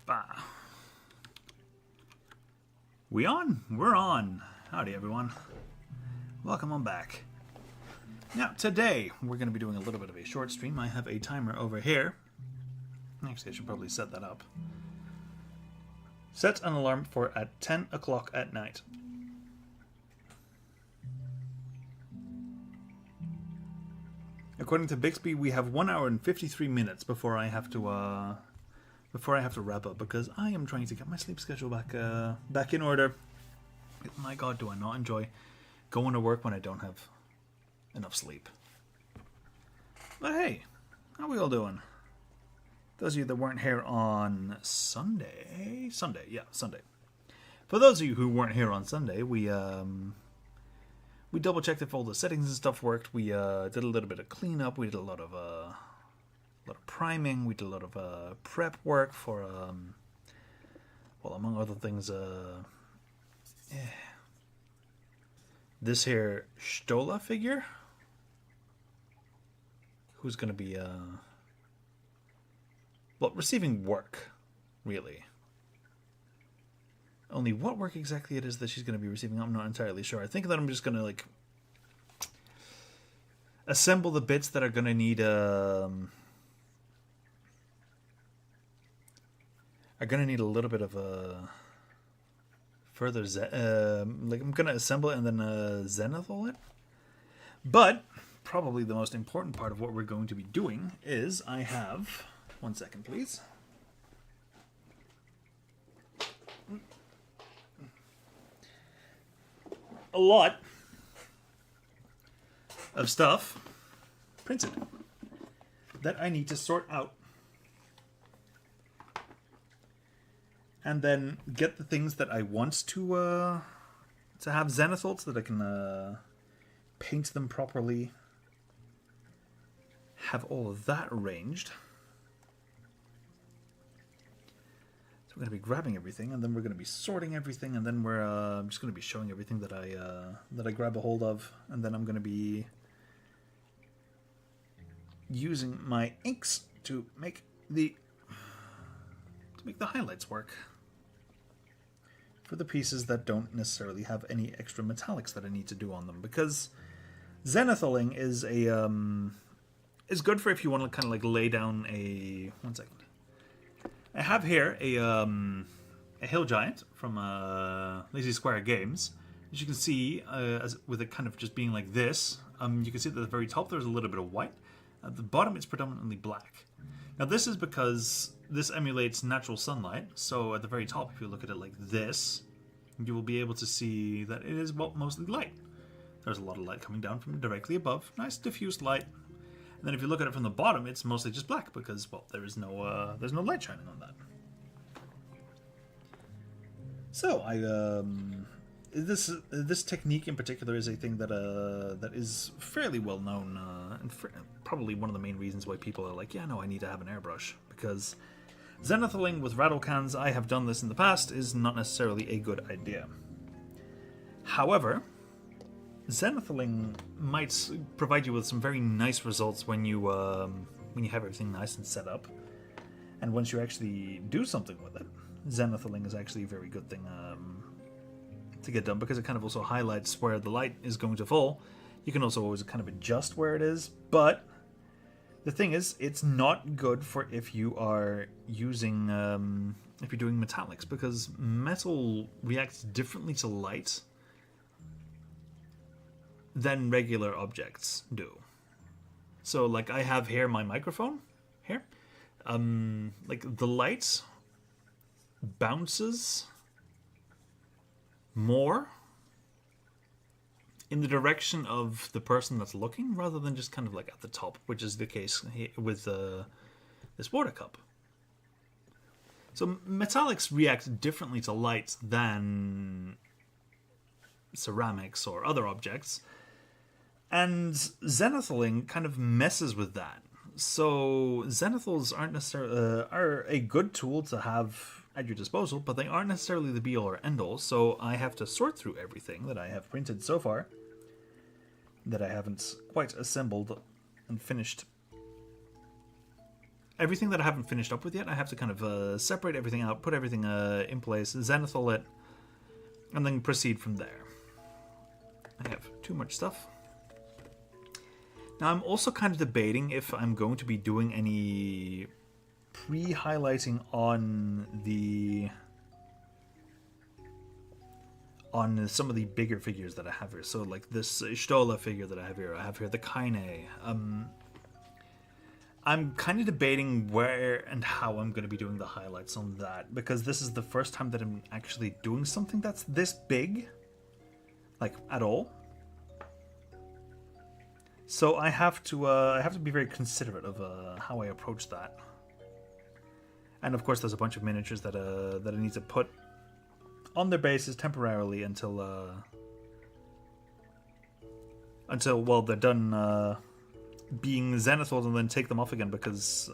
Bah. We on? We're on. Howdy, everyone. Welcome on back. Now, today, we're going to be doing a little bit of a short stream. I have a timer over here. Actually, I should probably set that up. Set an alarm for at 10 o'clock at night. According to Bixby, we have 1 hour and 53 minutes before I have to wrap up, because I am trying to get my sleep schedule back in order. My God, do I not enjoy going to work when I don't have enough sleep. But hey, how we all doing? Those of you that weren't here on Sunday. For those of you who weren't here on Sunday, we double checked if all the settings and stuff worked. We did a little bit of cleanup. We did a lot of priming. We did a lot of prep work for well, among other things, this here Stola figure, who's going to be well, receiving work, really. Only what work exactly it is that she's going to be receiving, I'm not entirely sure. I think that I'm just going to like assemble the bits that are going to need are going to need a little bit of a further like I'm going to assemble it and then zenithal it. But probably the most important part of what we're going to be doing is I have, 1 second please. A lot of stuff printed that I need to sort out. And then get the things that I want to have zenithal so that I can paint them properly. Have all of that arranged. So we're going to be grabbing everything, and then we're going to be sorting everything, and then we're just going to be showing everything that I grab a hold of, and then I'm going to be using my inks to make the highlights work for the pieces that don't necessarily have any extra metallics that I need to do on them, because zenithaling is is good for if you want to kind of like lay down a 1 second. I have here a hill giant from Lazy Square Games. As you can see, with it kind of just being like this, you can see that at the very top there's a little bit of white. At the bottom it's predominantly black. Now this is because this emulates natural sunlight, so at the very top, if you look at it like this, you will be able to see that it is, well, mostly light. There's a lot of light coming down from directly above, nice diffused light. And then if you look at it from the bottom, it's mostly just black because, well, there's no light shining on that. So this technique in particular is a thing that that is fairly well known, and probably one of the main reasons why people are like, yeah, no, I need to have an airbrush, because zenithaling with rattle cans, I have done this in the past, is not necessarily a good idea. However, zenithaling might provide you with some very nice results when you have everything nice and set up, and once you actually do something with it, zenithaling is actually a very good thing to get done, because it kind of also highlights where the light is going to fall. You can also always kind of adjust where it is, but the thing is, it's not good for if you are using if you're doing metallics, because metal reacts differently to light than regular objects do. So like I have here my microphone here, like the light bounces more in the direction of the person that's looking rather than just kind of like at the top, which is the case with this water cup. So metallics react differently to light than ceramics or other objects. And zenithaling kind of messes with that. So zenithals aren't necessarily are a good tool to have at your disposal, but they aren't necessarily the be-all or end-all. So I have to sort through everything that I have printed so far that I haven't quite assembled and finished. Everything that I haven't finished up with yet, I have to kind of separate everything out, put everything in place, zenithal it, and then proceed from there. I have too much stuff. Now I'm also kind of debating if I'm going to be doing any pre-highlighting on some of the bigger figures that I have here. So like this Stola figure that I have here the Kaine. I'm kind of debating where and how I'm going to be doing the highlights on that, because this is the first time that I'm actually doing something that's this big, like at all. So I have to be very considerate of how I approach that. And of course, there's a bunch of miniatures that I need to put on their bases temporarily until well, they're done being zenithal, and then take them off again, because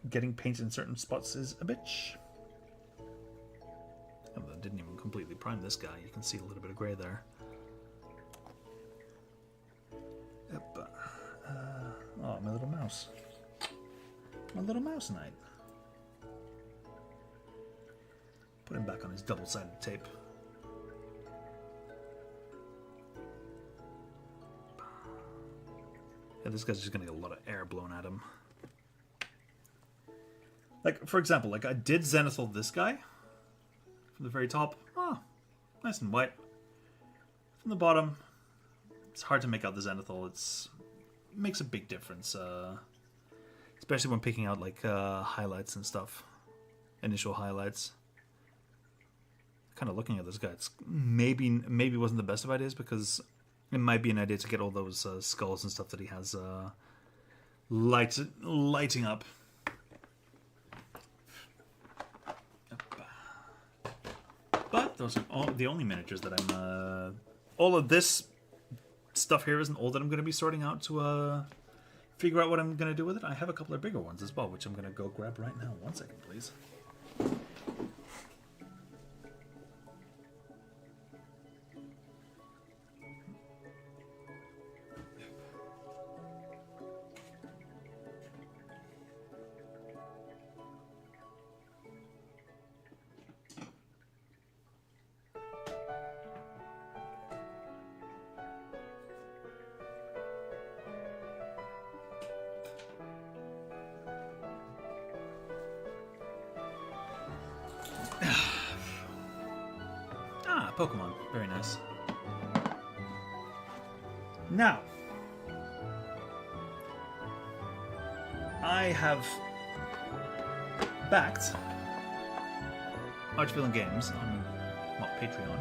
getting paint in certain spots is a bitch. Oh, I didn't even completely prime this guy. You can see a little bit of grey there. Yep. Oh, my little mouse. My little mouse knight. Put him back on his double-sided tape. Yeah, this guy's just gonna get a lot of air blown at him. Like, for example, like I did zenithal this guy from the very top. Oh, nice and white. From the bottom, it's hard to make out the zenithal. It makes a big difference, especially when picking out like highlights and stuff, initial highlights. Kind of looking at this guy, it's maybe wasn't the best of ideas, because it might be an idea to get all those skulls and stuff that he has lighting up. But those are the only miniatures that I'm. All of this stuff here isn't all that I'm going to be sorting out to figure out what I'm going to do with it. I have a couple of bigger ones as well, which I'm going to go grab right now. 1 second, please. Pokemon. Very nice. Now, I have backed Archvillain Games on Patreon,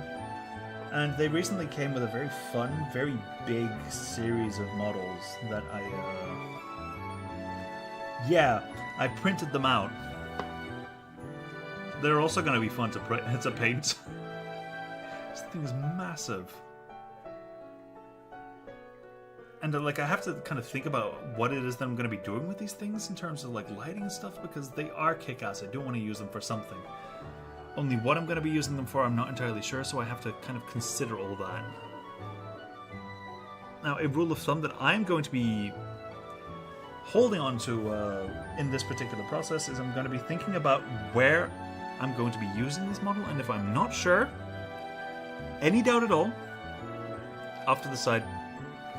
and they recently came with a very fun, very big series of models that I printed them out. They're also going to be fun to paint. This thing is massive. And like, I have to kind of think about what it is that I'm going to be doing with these things in terms of like lighting and stuff, because they are kick-ass. I do want to use them for something. Only what I'm going to be using them for, I'm not entirely sure, so I have to kind of consider all that. Now, a rule of thumb that I'm going to be holding on to in this particular process is I'm going to be thinking about where I'm going to be using this model, and if I'm not sure, any doubt at all, off to the side,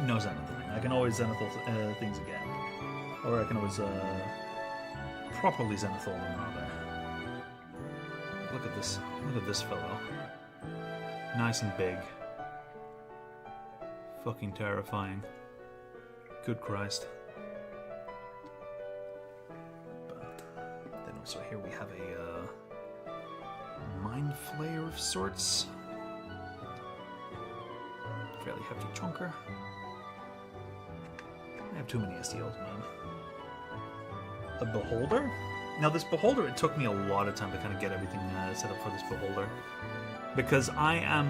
no zenithal. I can always zenithal things again. Or I can always properly zenithal them, rather. Look at this fellow. Nice and big. Fucking terrifying. Good Christ. But then also here we have a Mind Flayer of sorts. Fairly hefty chunker. I have too many STLs, man. A Beholder? Now this Beholder, it took me a lot of time to kind of get everything set up for this Beholder, because I am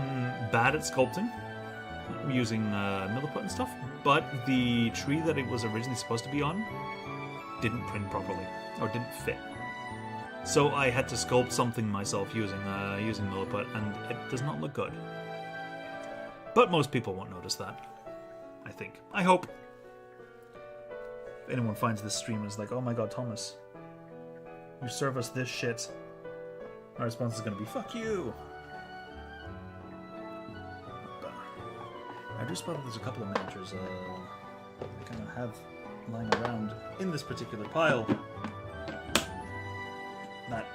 bad at sculpting. using milliput and stuff, but the tree that it was originally supposed to be on didn't print properly, or didn't fit. So I had to sculpt something myself using milliput, and it does not look good. But most people won't notice that, I think. I hope. If anyone finds this stream and is like, oh my god, Thomas, you serve us this shit, my response is going to be, fuck you! I do spot that there's a couple of miniatures I kind of have lying around in this particular pile that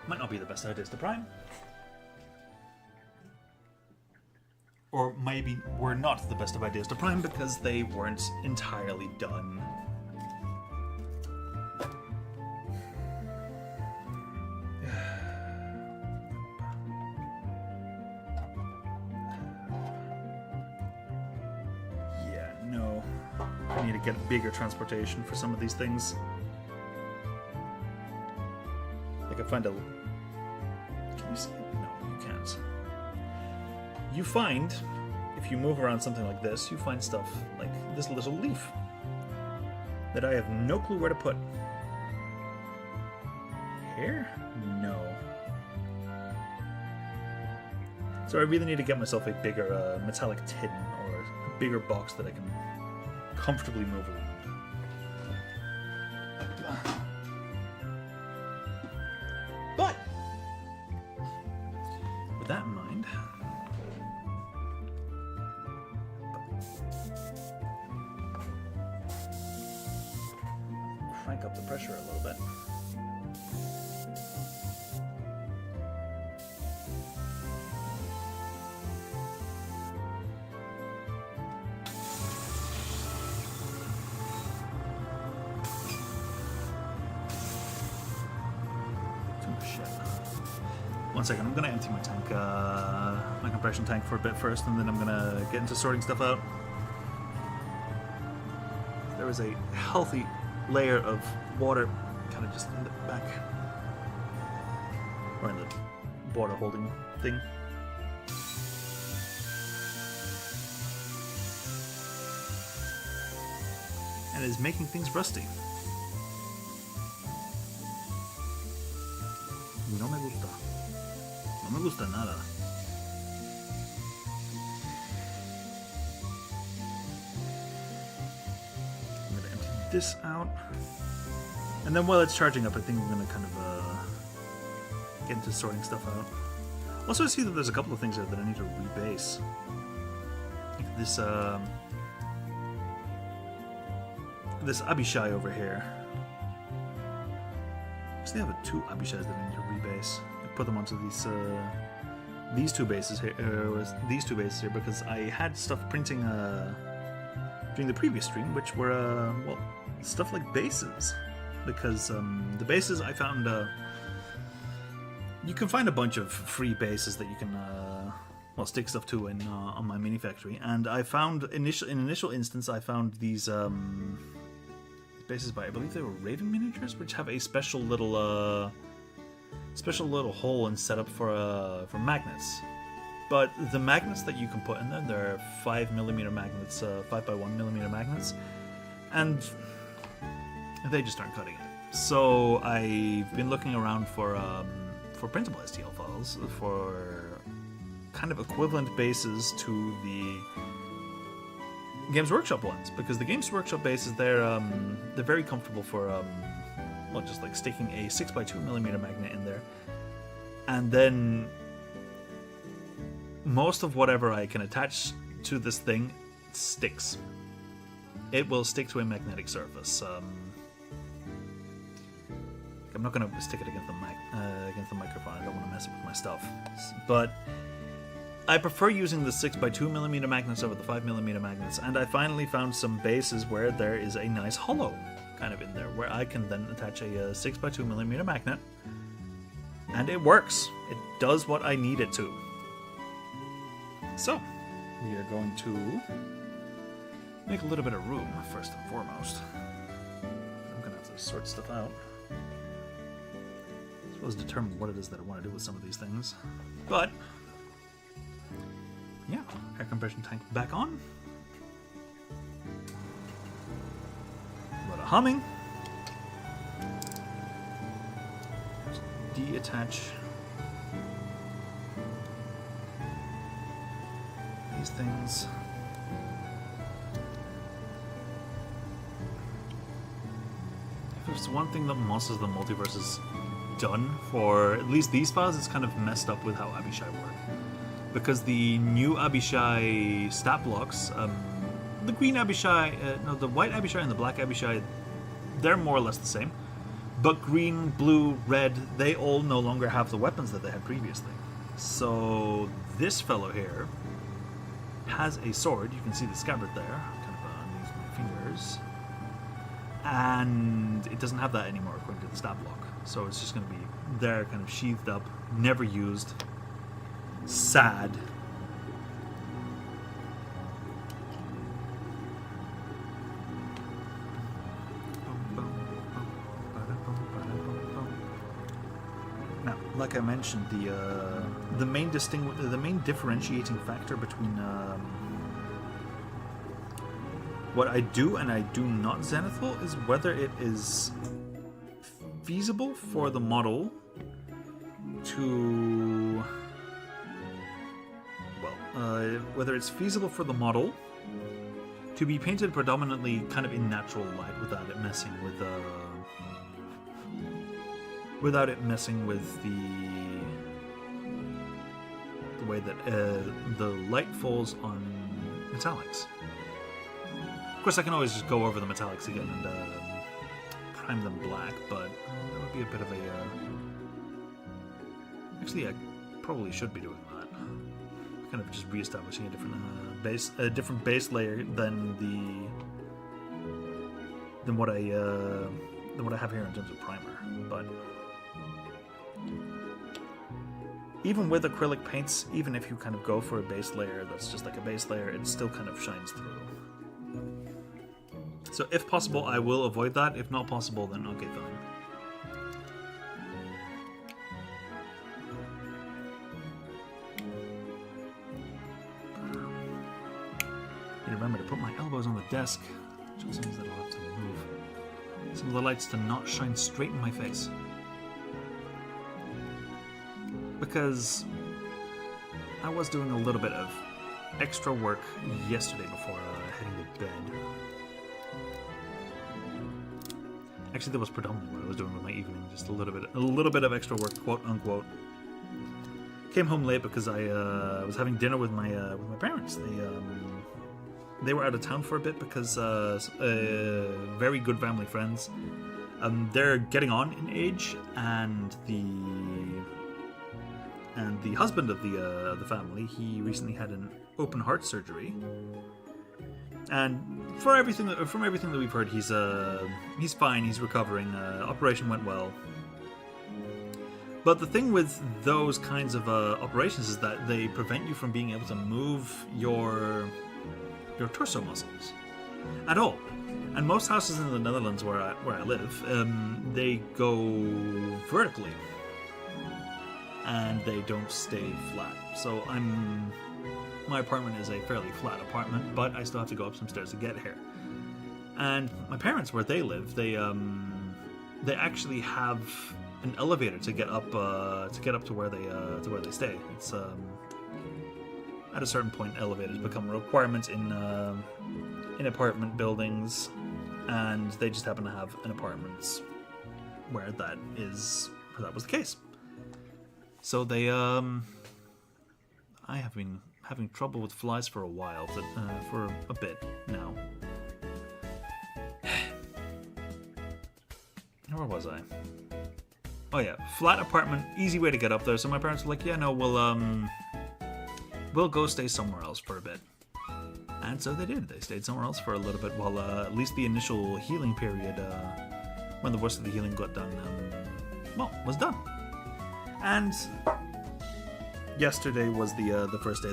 might not be the best ideas to prime. Or maybe were not the best of ideas to prime because they weren't entirely done. Yeah, no. I need to get bigger transportation for some of these things. I could find a... Can you see it? No, you can't. You find, if you move around something like this, you find stuff like this little leaf that I have no clue where to put. Here? No. So I really need to get myself a bigger metallic tin or a bigger box that I can comfortably move around. But, with that in mind, crank up the pressure a little bit. One second, I'm going to empty my tank, my compression tank for a bit first, and then I'm going to get into sorting stuff out. There is a healthy layer of water kind of just in the back, or in the water holding thing. And it is making things rusty. No me gusta. No me gusta nada. I'm going to empty this out. And then while it's charging up, I think I'm going to kind of get into sorting stuff out. Also, I see that there's a couple of things there that I need to rebase. Like this Abishai over here. Actually, I have two Abishais that I need to rebase. I put them onto these two bases here, because I had stuff printing during the previous stream, which were well, stuff like bases. Because the bases I found, you can find a bunch of free bases that you can well, stick stuff to in on my mini factory, and I found in initial instance I found these bases by, I believe they were Raven miniatures, which have a special little hole and setup for magnets. But the magnets that you can put in there, they're 5mm magnets, 5x1mm magnets, and they just aren't cutting it. So I've been looking around for printable STL files for kind of equivalent bases to the Games Workshop ones, because the Games Workshop bases, they're very comfortable for well, just like sticking a 6x2mm magnet in there, and then most of whatever I can attach to this thing sticks. It will stick to a magnetic surface. I'm not going to stick it against the microphone. I don't want to mess up with my stuff, but I prefer using the 6x2mm magnets over the 5mm magnets, and I finally found some bases where there is a nice hollow kind of in there, where I can then attach a 6x2mm magnet, and it works. It does what I need it to. So, we are going to make a little bit of room, first and foremost. I'm going to have to sort stuff out. I suppose determine what it is that I want to do with some of these things. But yeah, air compression tank back on. A lot of humming. Deattach these things. If there's one thing that Monsters of the Multiverse has done for at least these files, it's kind of messed up with how Abishai work. Because the new Abishai stat blocks, the green Abishai, no, the white Abishai and the black Abishai, they're more or less the same. But green, blue, red, they all no longer have the weapons that they had previously. So this fellow here has a sword. You can see the scabbard there, kind of using my fingers. And it doesn't have that anymore according to the stat block. So it's just going to be there, kind of sheathed up, never used. Sad. Now, like I mentioned, the main differentiating factor between what I do and I do not zenithal is whether it is feasible for the model to, whether it's feasible for the model to be painted predominantly kind of in natural light without it messing with the way that the light falls on metallics. Of course, I can always just go over the metallics again and prime them black, but that would be a bit of a... Actually, I probably should be doing that. Kind of just re-establishing a different base layer than what I have here in terms of primer. But even with acrylic paints, even if you kind of go for a base layer that's just like a base layer, it still kind of shines through. So if possible, I will avoid that. If not possible, then okay, fine. Remember to put my elbows on the desk, which means that I'll have to move some of the lights to not shine straight in my face. Because I was doing a little bit of extra work yesterday before heading to bed. Actually, that was predominantly what I was doing with my evening, just a little bit of extra work, quote unquote. Came home late because I was having dinner with my parents. They were out of town for a bit because very good family friends. They're getting on in age, and the husband of the family, he recently had an open heart surgery. And from everything that we've heard, he's fine. He's recovering. Operation went well. But the thing with those kinds of operations is that they prevent you from being able to move your torso muscles at all. And most houses in the Netherlands where I live, they go vertically and they don't stay flat. So my apartment is a fairly flat apartment, but I still have to go up some stairs to get here. And my parents, where they live, they actually have an elevator to get up to where they stay. It's at a certain point, elevators become a requirement in apartment buildings, and they just happen to have an apartment where that was the case. So they I have been having trouble with flies for a while, for a bit now. Where was I? Oh yeah, flat apartment, easy way to get up there. So my parents were like, yeah, no, we'll go stay somewhere else for a bit. And so they did. They stayed somewhere else for a little bit while at least the initial healing period, when the worst of the healing got done, was done. And yesterday was the first day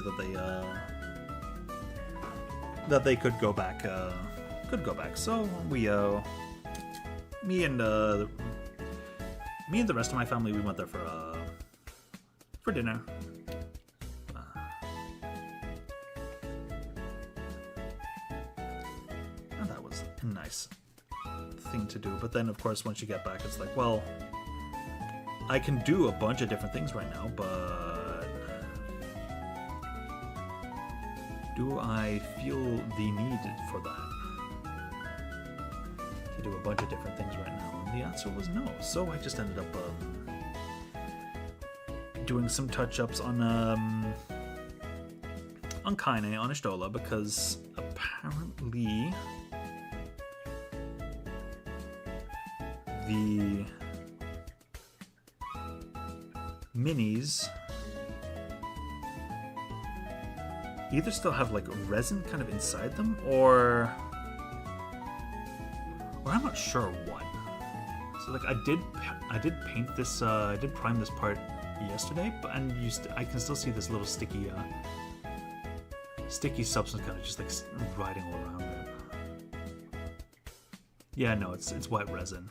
that they could go back. So me and the rest of my family, we went there for dinner. that was a nice thing to do. But then, of course, once you get back, it's like, well, I can do a bunch of different things right now, but do I feel the need for that? To do a bunch of different things right now? And the answer was no. So I just ended up doing some touch-ups on Kaine, on Ishtola, because apparently the minis either still have like resin kind of inside them, or I'm not sure what. So like I did paint this, I did prime this part yesterday, but I can still see this little sticky substance kind of just like riding all around it. Yeah, no, it's wet resin.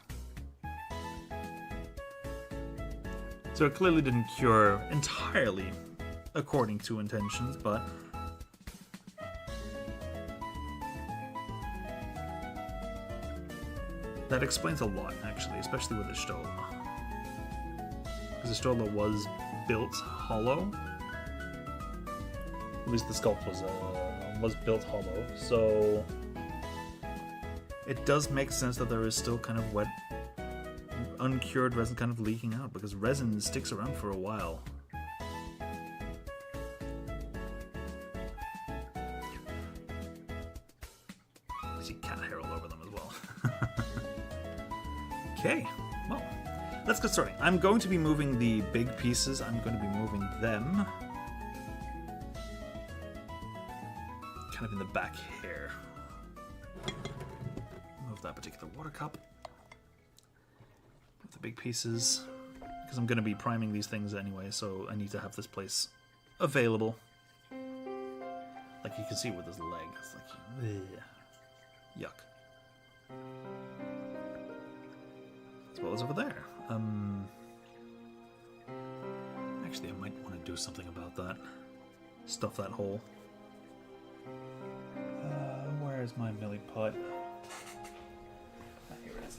So it clearly didn't cure entirely according to intentions, but that explains a lot, actually, especially with Ishtola. Because Ishtola was built hollow. At least the sculpt was built hollow, so it does make sense that there is still kind of wet, uncured resin kind of leaking out, because resin sticks around for a while. I see cat hair all over them as well. Okay, well, let's get started. I'm going to be moving the big pieces. I'm going to be moving them kind of in the back here. Move that particular water cup. Move the big pieces, because I'm going to be priming these things anyway, so I need to have this place available. Like you can see with this leg, it's like, ugh, yuck. As well as over there. Actually, I might want to do something about that. Stuff that hole. Where's my millie pot? Ah, here it is.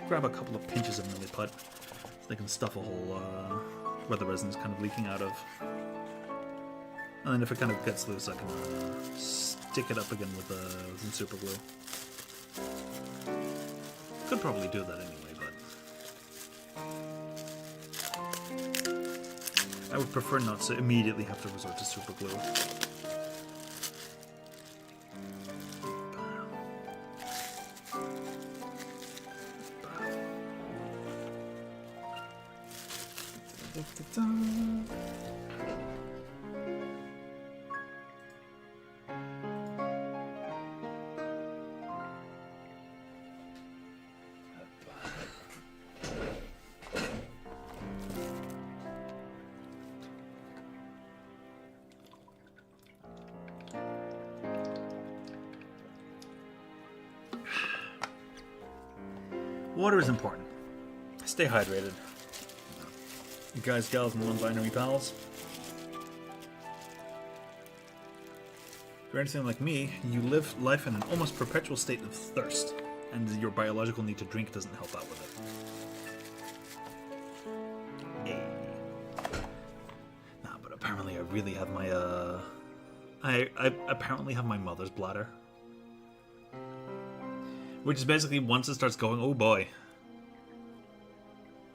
Grab a couple of pinches of millie put so they can stuff a hole where the resin is kind of leaking out of. And then if it kind of gets loose, I can stick it up again with some super glue. Could probably do that anyway, but I would prefer not to immediately have to resort to super glue. Water is important. Stay hydrated. You guys, gals, and non-binary pals. If you're anything like me, you live life in an almost perpetual state of thirst, and your biological need to drink doesn't help out with it. Hey. Nah, but apparently I really have my, I apparently have my mother's bladder. Which is basically, once it starts going, oh boy.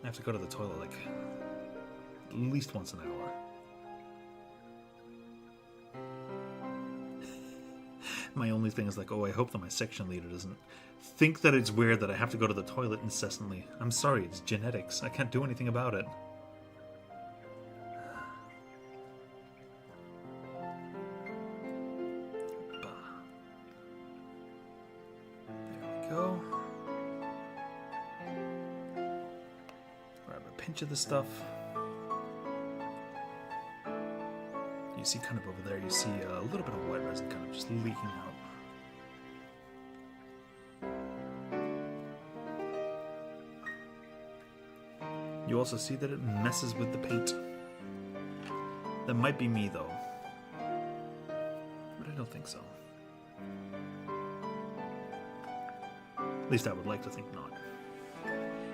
I have to go to the toilet, like, at least once an hour. My only thing is like, oh, I hope that my section leader doesn't think that it's weird that I have to go to the toilet incessantly. I'm sorry, it's genetics. I can't do anything about it. Go. Grab a pinch of the stuff. see kind of over there, you see a little bit of white resin kind of just leaking out. You also see that it messes with the paint. That might be me though, but I don't think so. At least I would like to think not.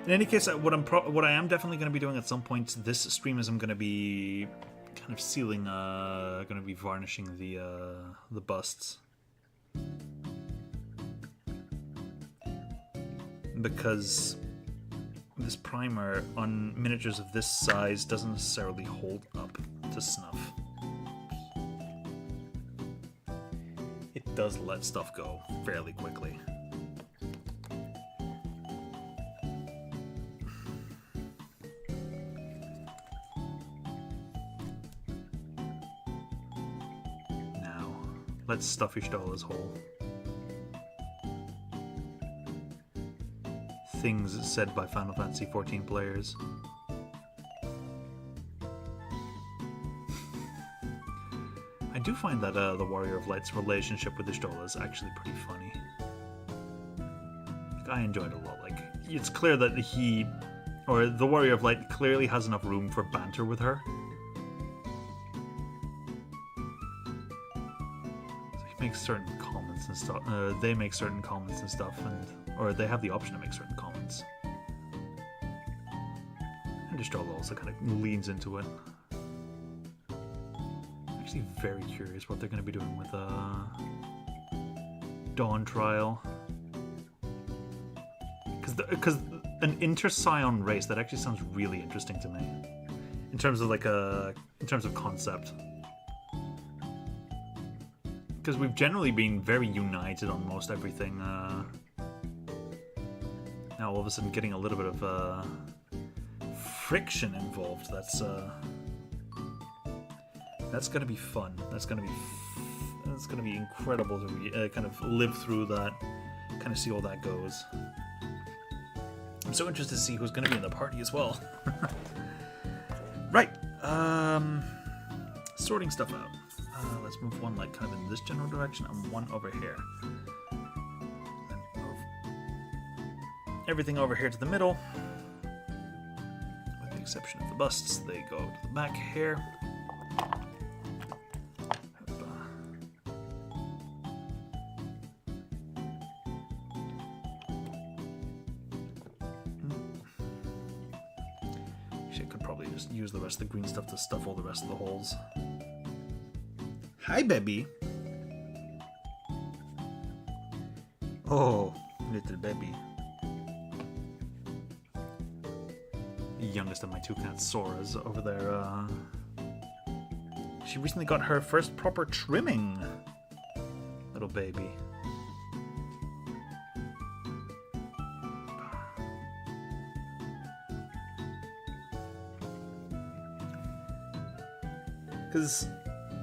In any case, what I am definitely going to be doing at some point this stream is I'm going to be kind of sealing, going to be varnishing the busts, because this primer on miniatures of this size doesn't necessarily hold up to snuff. It does let stuff go fairly quickly. Now, let's stuff your stall as whole. Things said by Final Fantasy XIV players. I do find that the Warrior of Light's relationship with Ishtola is actually pretty funny. Like, I enjoyed it a lot. Like, it's clear that the Warrior of Light clearly has enough room for banter with her. So he makes certain comments and stuff. They make certain comments and stuff, or they have the option to make certain comments. And Ishtola also kind of leans into it. Actually very curious what they're going to be doing with Dawn Trial, because an inter-scion race, that actually sounds really interesting to me in terms of concept, because we've generally been very united on most everything. Now all of a sudden getting a little bit of friction involved, that's going to be fun. That's going to be incredible to kind of live through that, kind of see how that goes. I'm so interested to see who's going to be in the party as well. Right. Sorting stuff out. Let's move one like kind of in this general direction and one over here. Then move everything over here to the middle. With the exception of the busts, they go to the back here. Use the rest of the green stuff to stuff all the rest of the holes. Hi, baby. Oh, little baby. The youngest of my two cats, Sora's over there. She recently got her first proper trimming. Little baby. Because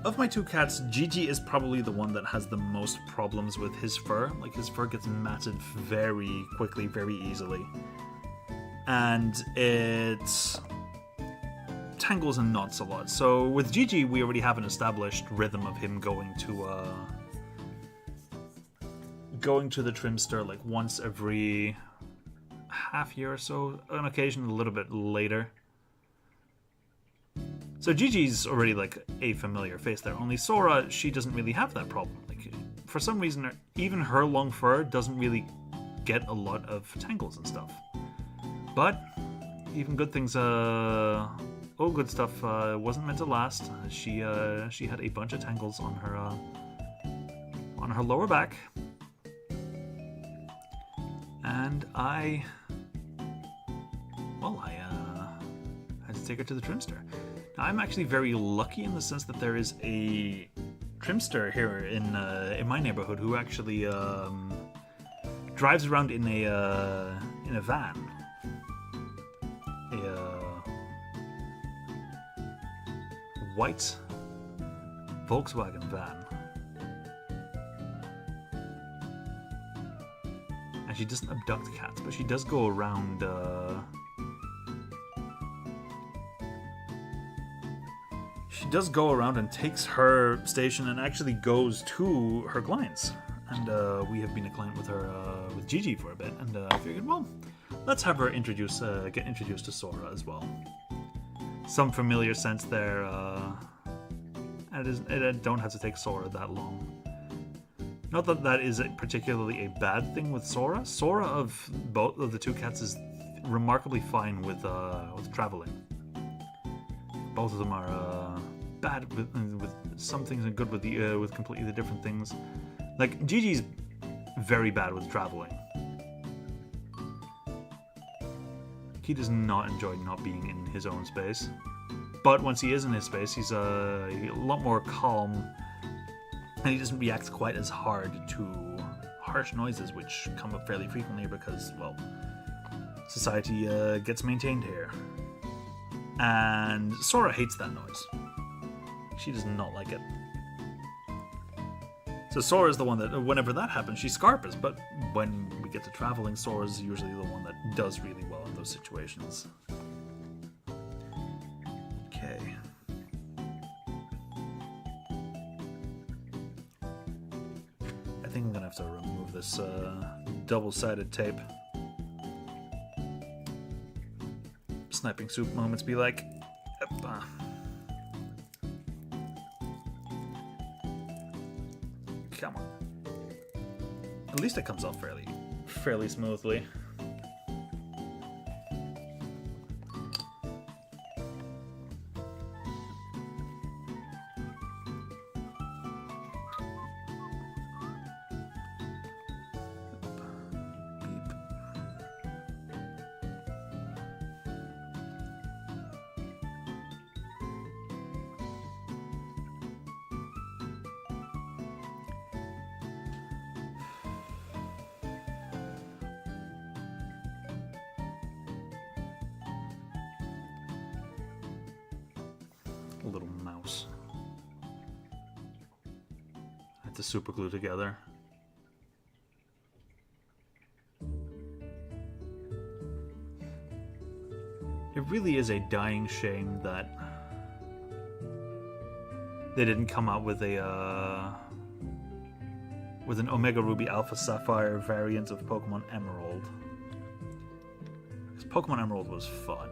of my two cats, Gigi is probably the one that has the most problems with his fur. Like, his fur gets matted very quickly, very easily. And it tangles and knots a lot. So with Gigi, we already have an established rhythm of him going to the trimster like once every half year or so, on occasion a little bit later. So Gigi's already like a familiar face there. Only Sora, she doesn't really have that problem. Like, for some reason, even her long fur doesn't really get a lot of tangles and stuff. But even good things, all good stuff wasn't meant to last. She had a bunch of tangles on her lower back, and I had to take her to the trimster. I'm actually very lucky in the sense that there is a trimster here in my neighborhood who actually drives around in a van, a white Volkswagen van, and she doesn't abduct cats, but she does go around. she does go around and takes her station and actually goes to her clients. And we have been a client with her, with Gigi for a bit, and I figured, well, let's have her get introduced to Sora as well. Some familiar sense there, and it don't have to take Sora that long. Not that that is particularly a bad thing with Sora. Sora of both of the two cats is remarkably fine with traveling. Both of them are bad with some things and good with completely different things. Like Gigi's very bad with traveling. He does not enjoy not being in his own space. But once he is in his space, he's a lot more calm, and he doesn't react quite as hard to harsh noises, which come up fairly frequently because, well, society gets maintained here. And Sora hates that noise. She does not like it. So Sora's the one that, whenever that happens, she scarpers, but when we get to traveling, Sora's usually the one that does really well in those situations. Okay. I think I'm gonna have to remove this double-sided tape. Sniping soup moments be like, come on. At least it comes off fairly smoothly. A little mouse. I had to super glue together. It really is a dying shame that they didn't come out with an Omega Ruby Alpha Sapphire variant of Pokemon Emerald. Because Pokemon Emerald was fun.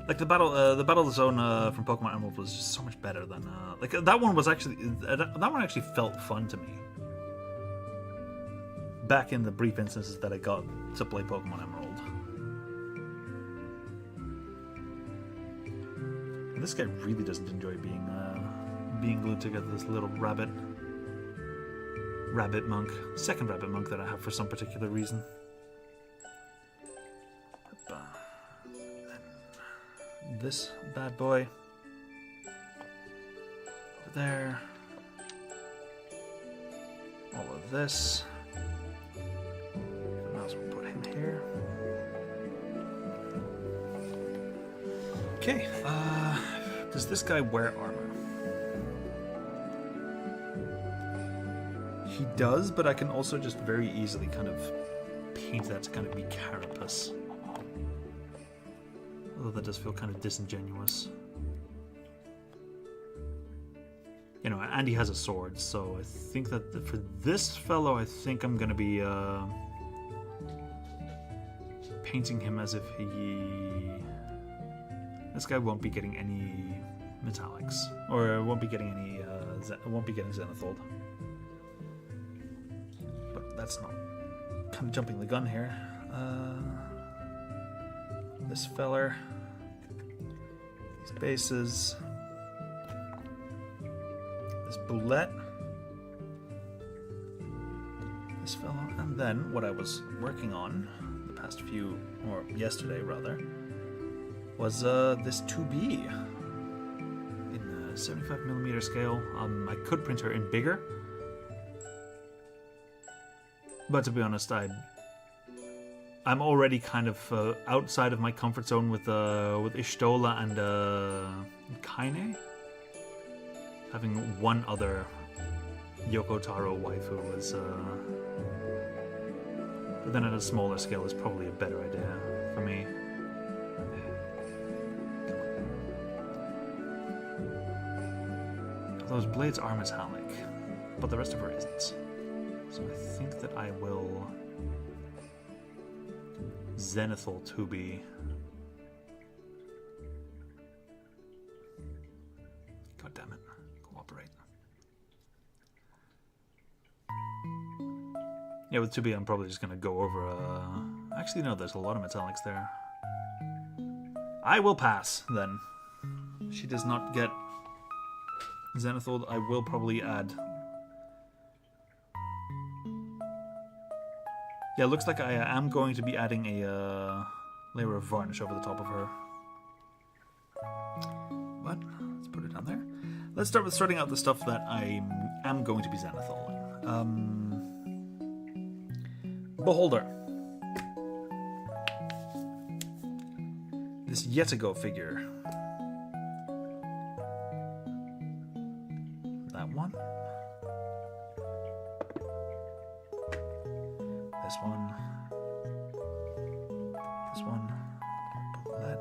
Like the battle zone from Pokemon Emerald was just so much better than like that one was actually that one actually felt fun to me. Back in the brief instances that I got to play Pokemon Emerald. And this guy really doesn't enjoy being glued together. This little rabbit monk, second rabbit monk that I have for some particular reason. This bad boy over there. All of this. Might as well put him here. Okay. Does this guy wear armor? He does, but I can also just very easily kind of paint that to kind of be carapace. Although that does feel kind of disingenuous. You know, and he has a sword, so I think that for this fellow, I think I'm going to be painting him as if he... This guy won't be getting any metallics, or won't be getting any, won't be getting zenithal. But that's not kind of jumping the gun here. This feller, these bases, this boulette, this fellow, and then what I was working on the past few, or yesterday rather, was this 2B in a 75mm scale. I could print her in bigger, but to be honest, I'm already kind of outside of my comfort zone with Ishtola and Kaine. Having one other Yoko Taro waifu was... but then at a smaller scale is probably a better idea for me. Those blades are metallic, but the rest of her isn't. So I think that I will zenithal to be. God damn it. Cooperate. Yeah, with 2B, I'm probably just going to go over... Actually, no, there's a lot of metallics there. I will pass, then. She does not get zenithal. I will probably add... Yeah, it looks like I am going to be adding a layer of varnish over the top of her. But, let's put it down there. Let's start with sorting out the stuff that I am going to be zenithaling. Beholder. This Yet-A-Go figure. That one. This one. This one. That.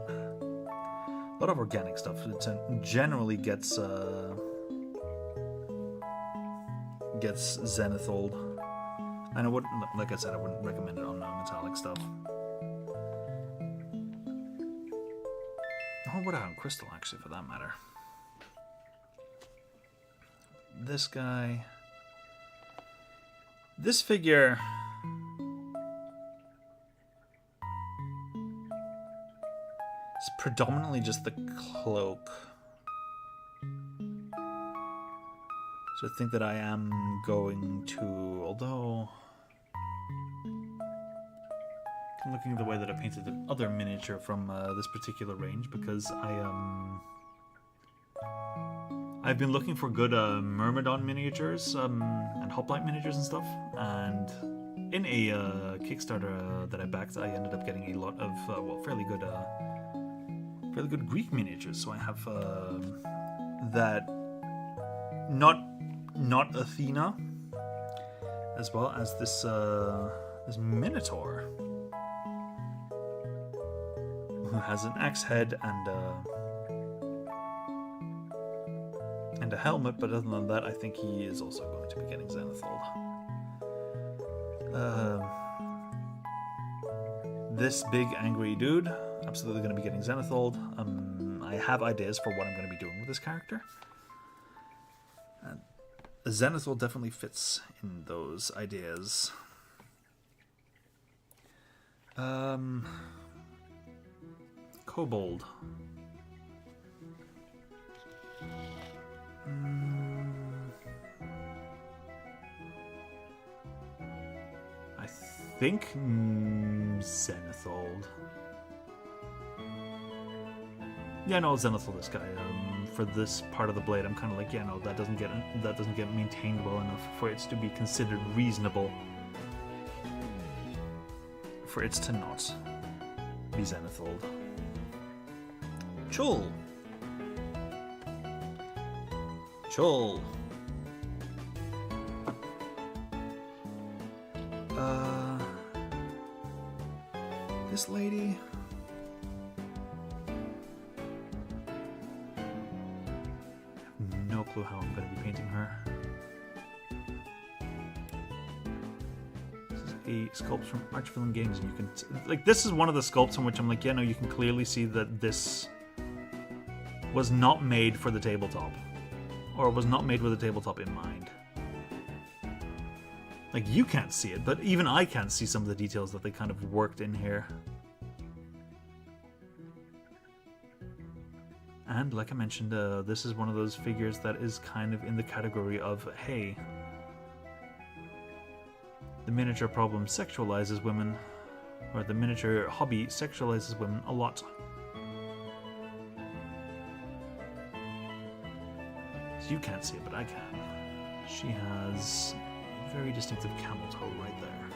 A lot of organic stuff. It generally gets zenithal. And I wouldn't, like I said, I wouldn't recommend it on metallic stuff. Or would I on crystal, actually, for that matter. This guy. This figure. It's predominantly just the cloak. So I think that I am going to, although... I'm looking at the way that I painted the other miniature from this particular range, because I've been looking for good Myrmidon miniatures and Hoplite miniatures and stuff, and in a Kickstarter that I backed, I ended up getting a lot of well, fairly good Greek miniatures. So I have that not Athena, as well as this this Minotaur, who has an axe head and a helmet, but other than that, I think he is also going to be getting zenithal. This big angry dude, absolutely going to be getting zenithal. I have ideas for what I'm going to be doing with this character. Zenithal definitely fits in those ideas. Kobold. I think Zenithal. Yeah, no, Zenithal this guy. For this part of the blade, I'm kind of like, yeah, no, that doesn't get maintained well enough for it to be considered reasonable for it to not be Zenithal. Chul. Chul. This lady. No clue how I'm going to be painting her. This is a sculpt from Archvillain Games, and you can this is one of the sculpts in which I'm like, yeah, no, you can clearly see that this was not made for the tabletop, or was not made with a tabletop in mind. Like, you can't see it, but even I can't see some of the details that they kind of worked in here. And like I mentioned, this is one of those figures that is kind of in the category of, hey, the miniature problem sexualizes women, or the miniature hobby sexualizes women a lot. So you can't see it, but I can. She has a very distinctive camel toe right there.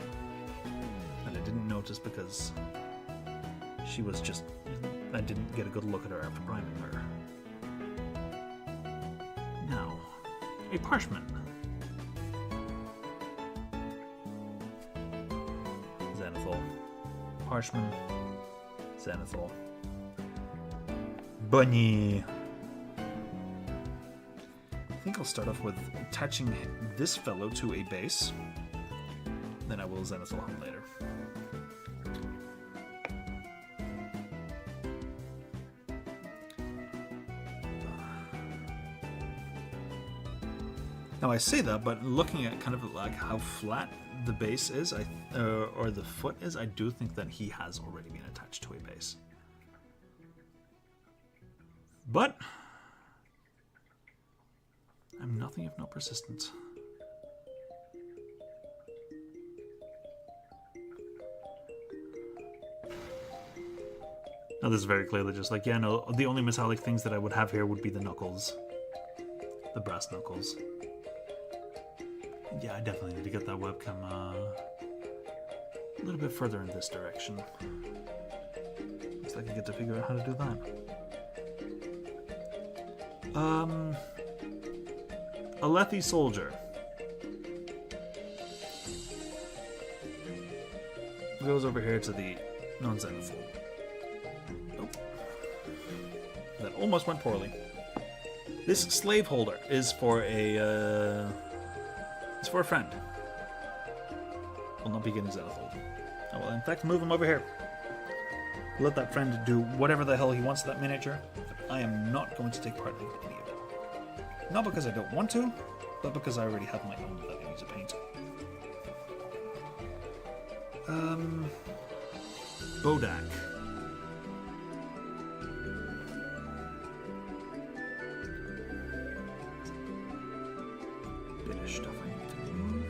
And I didn't notice because she was just... I didn't get a good look at her after priming her. Now, a parchment. Zenithal. Parchment. Zenithal. Bunny. I think I'll start off with attaching this fellow to a base. Then I will zenithal him later. Now I say that, but looking at kind of like how flat the base is, or the foot is, I do think that he has already been attached to a base. But I'm nothing if not persistent. Now this is very clearly just like, yeah, no, the only metallic things that I would have here would be the knuckles. The brass knuckles. Yeah, I definitely need to get that webcam a little bit further in this direction. Looks like I get to figure out how to do that. A Lethi soldier. Goes over here to the non-zenithal. Nope. That almost went poorly. This slave holder is for a friend. Will not be getting zenithal. I will in fact move him over here. Let that friend do whatever the hell he wants to that miniature. I am not going to take part in any of it. Not because I don't want to, but because I already have my own that I need to paint. Bodak. Bit of stuff I need to move.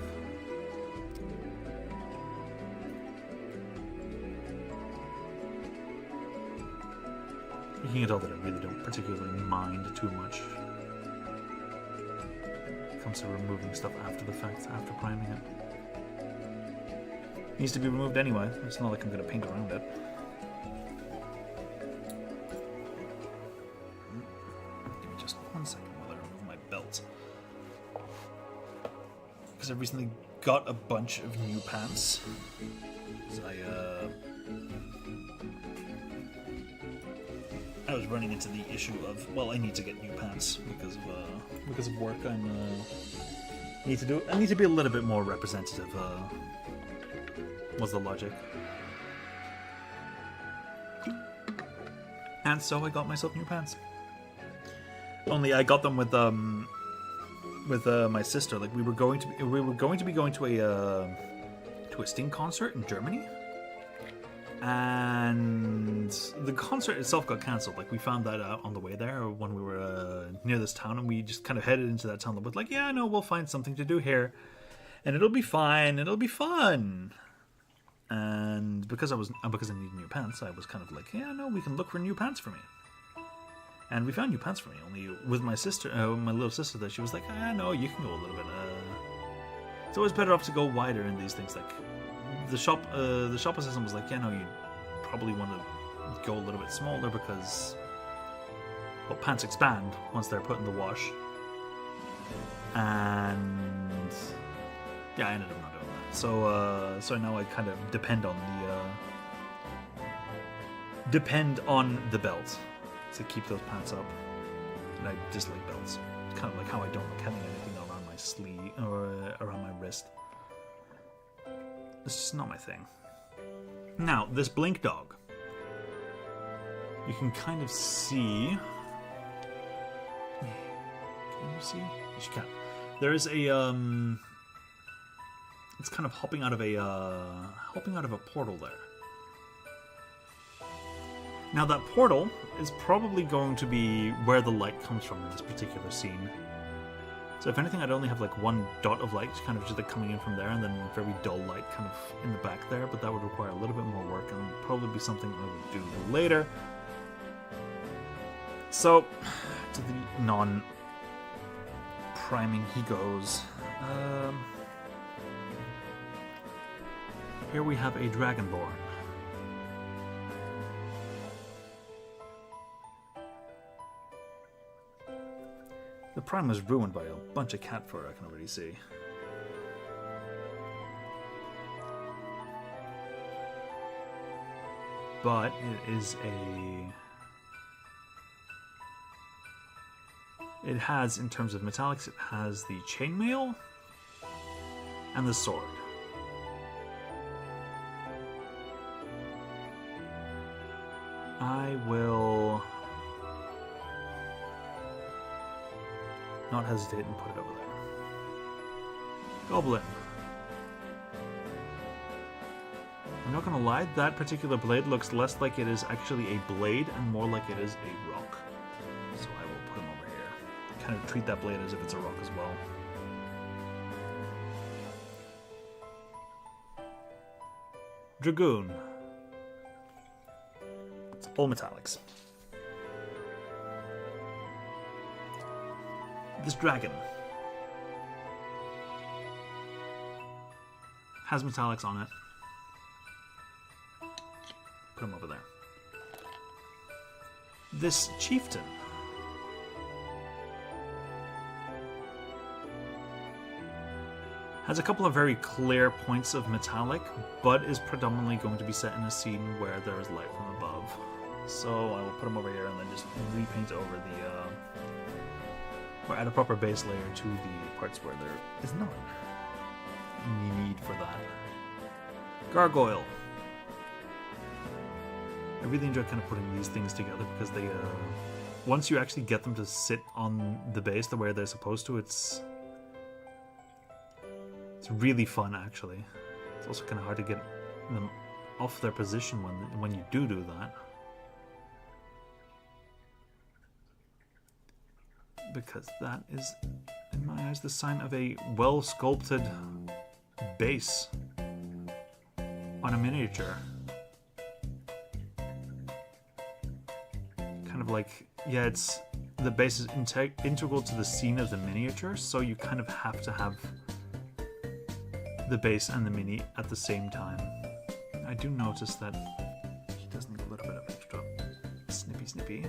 You can tell that I really don't particularly mind too much. It comes to removing stuff after the fact, after priming it. Needs to be removed anyway. It's not like I'm going to paint around it. Give me just 1 second while I remove my belt. Because I recently got a bunch of new pants. I was running into the issue of, well, I need to get new pants because of work. I need to be a little bit more representative. Was the logic. And so I got myself new pants. Only I got them with my sister. Like we were going to be going to a Sting concert in Germany, and the concert itself got cancelled. Like we found that out on the way there when we were near this town, and we just kind of headed into that town with like, yeah, no, we'll find something to do here, and it'll be fine. It'll be fun. And because I needed new pants, I was kind of like, yeah, no, we can look for new pants for me. And we found new pants for me. Only with my sister, my little sister, there, she was like, no, you can go a little bit. It's always better off to go wider in these things. Like the shop assistant was like, yeah, no, you probably want to go a little bit smaller because, well, pants expand once they're put in the wash. And yeah, I ended up not doing that. So now I kind of depend on the belt to keep those pants up. And I dislike belts. It's kind of like how I don't like having anything around my sleeve or around my wrist. It's just not my thing. Now, this blink dog. You can kind of see. Can you see? Yes, you can. There is a it's kind of hopping out of a portal there. Now that portal is probably going to be where the light comes from in this particular scene. So if anything, I'd only have like one dot of light kind of just like coming in from there, and then very dull light kind of in the back there, but that would require a little bit more work and probably be something I would do later. So, to the non-priming he goes. Here we have a Dragonborn. The prime was ruined by a bunch of cat fur, I can already see. But it is a It has, in terms of metallics, it has the chainmail and the sword. I will not hesitate and put it over there. Goblin. I'm not gonna lie, that particular blade looks less like it is actually a blade and more like it is a rock. So I will put him over here. Kind of treat that blade as if it's a rock as well. Dragoon. It's all metallics. This dragon has metallics on it. Put him over there. This chieftain has a couple of very clear points of metallic, but is predominantly going to be set in a scene where there is light from above. So I will put him over here and then just repaint over the, or add a proper base layer to the parts where there is not any need for that. Gargoyle. I really enjoy kind of putting these things together because they, once you actually get them to sit on the base the way they're supposed to, it's really fun actually. It's also kind of hard to get them off their position when you do that. Because that is, in my eyes, the sign of a well-sculpted base on a miniature. Kind of like, yeah, it's the base is integral to the scene of the miniature, so you kind of have to have the base and the mini at the same time. I do notice that he does need a little bit of extra snippy.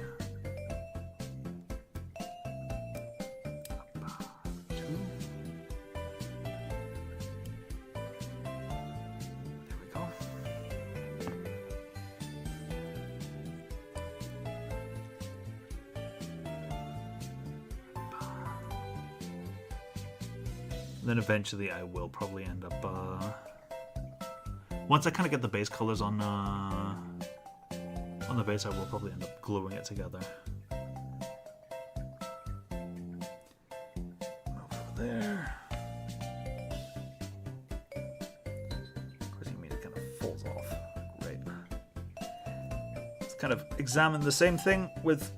Then eventually I will probably end up, once I kind of get the base colors on the base, I will probably end up gluing it together. Move over there. Of course, you mean it kind of falls off. Great. Let's kind of examine the same thing with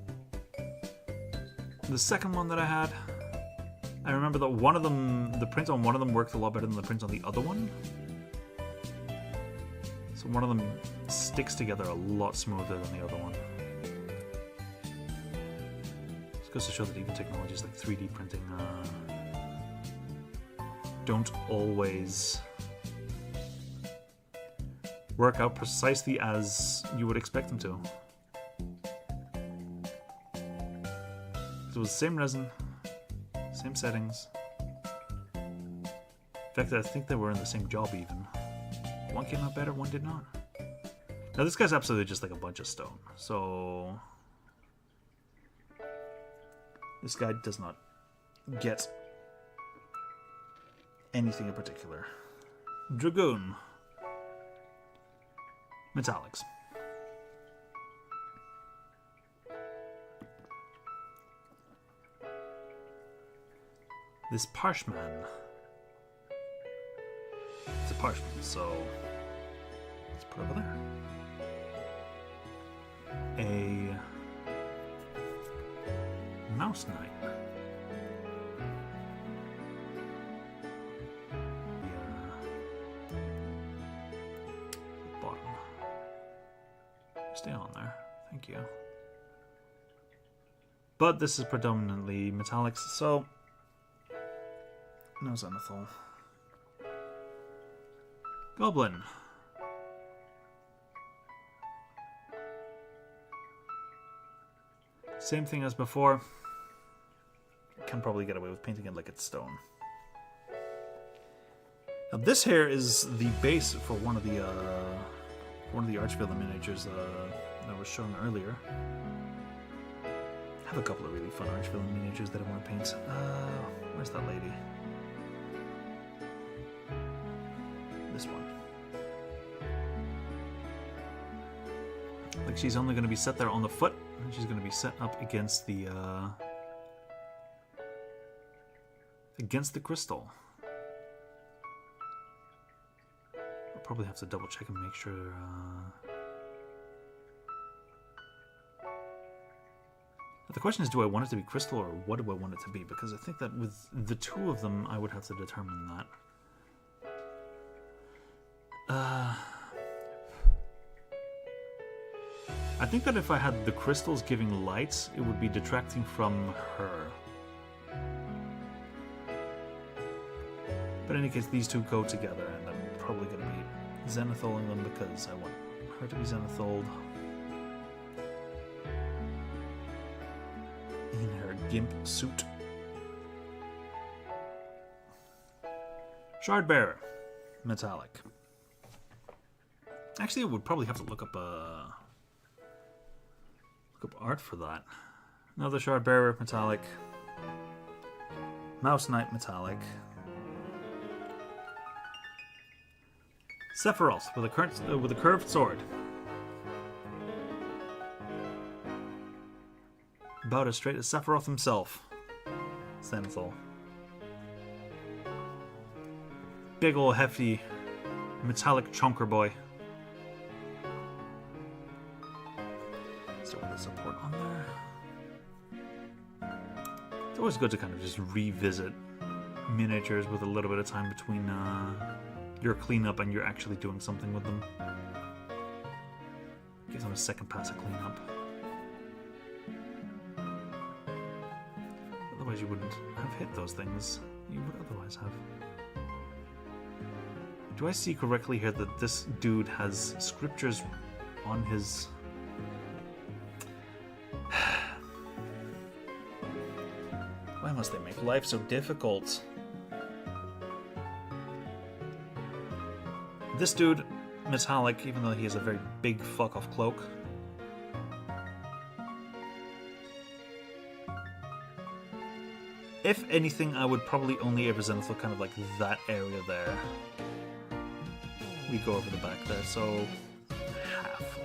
the second one that I had. I remember that one of them, the print on one of them worked a lot better than the print on the other one. So one of them sticks together a lot smoother than the other one. This goes to show that even technologies like 3D printing don't always work out precisely as you would expect them to. It was the same resin, same settings. In fact, I think they were in the same job even. One came out better, one did not. Now this guy's absolutely just like a bunch of stone. So this guy does not get anything in particular. Dragoon. Metallics. This parchman. It's a parchman, so let's put it over there. A mouse knight. Bottom. Stay on there. Thank you. But this is predominantly metallics, so no zenithal. Goblin. Same thing as before. Can probably get away with painting it like it's stone. Now this here is the base for one of the Archvillain miniatures that I was showing earlier. have a couple of really fun arch-villain miniatures that I want to paint. Where's that lady? This one. Like she's only going to be set there on the foot, and she's going to be set up against the crystal. I'll probably have to double check and make sure. The question is, do I want it to be crystal or what do I want it to be? Because I think that with the two of them, I would have to determine that. I think that if I had the crystals giving light, it would be detracting from her. But in any case, these two go together, and I'm probably going to be zenithaling them because I want her to be zenithaled in her gimp suit. Shard Bearer, metallic. Actually, I would probably have to look up art for that. Another Shard Bearer, metallic. Mouse Knight, metallic. Sephiroth with a curved sword. About as straight as Sephiroth himself. Zenithal. Big ol' hefty metallic chunker boy. Start with the support on there. It's always good to kind of just revisit miniatures with a little bit of time between your cleanup and you're actually doing something with them. Gives them a second pass of cleanup. Otherwise you wouldn't have hit those things. You would otherwise have. Do I see correctly here that this dude has scriptures on his... Why must they make life so difficult? This dude, metallic, even though he has a very big fuck-off cloak. If anything, I would probably only ever zenithal kind of like that area there. We go over the back there, so half.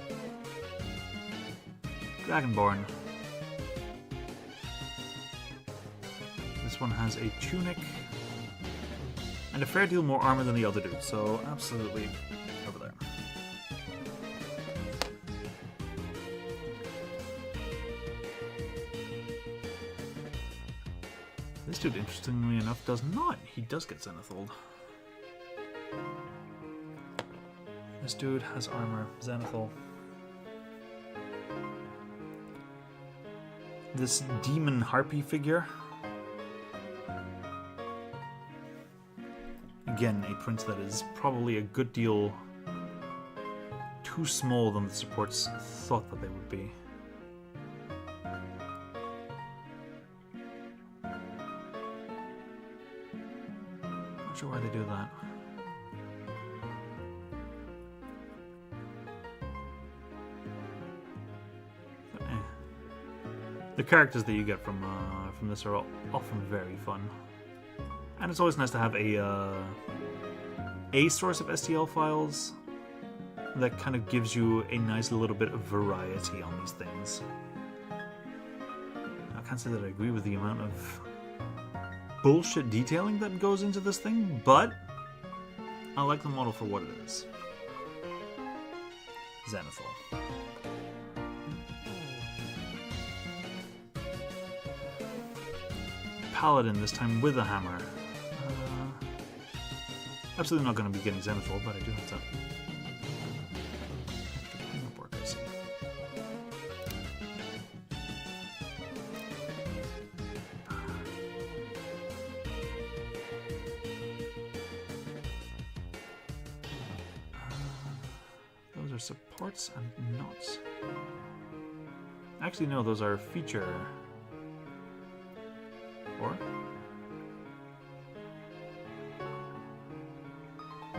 Dragonborn. This one has a tunic and a fair deal more armor than the other dude, so absolutely over there. This dude, interestingly enough, does not. He does get zenithaled. This dude has armor, zenithal. This demon harpy figure. Again, a print that is probably a good deal too small than the supports thought that they would be. Not sure why they do that. But, the characters that you get from this are often very fun. And it's always nice to have a source of STL files that kind of gives you a nice little bit of variety on these things. I can't say that I agree with the amount of bullshit detailing that goes into this thing, but I like the model for what it is. Zenithal. Paladin, this time with a hammer. Absolutely not going to be getting zenithal, but I do have to cleanup work, I see. Those are supports and knots. Actually, no, those are feature. Or?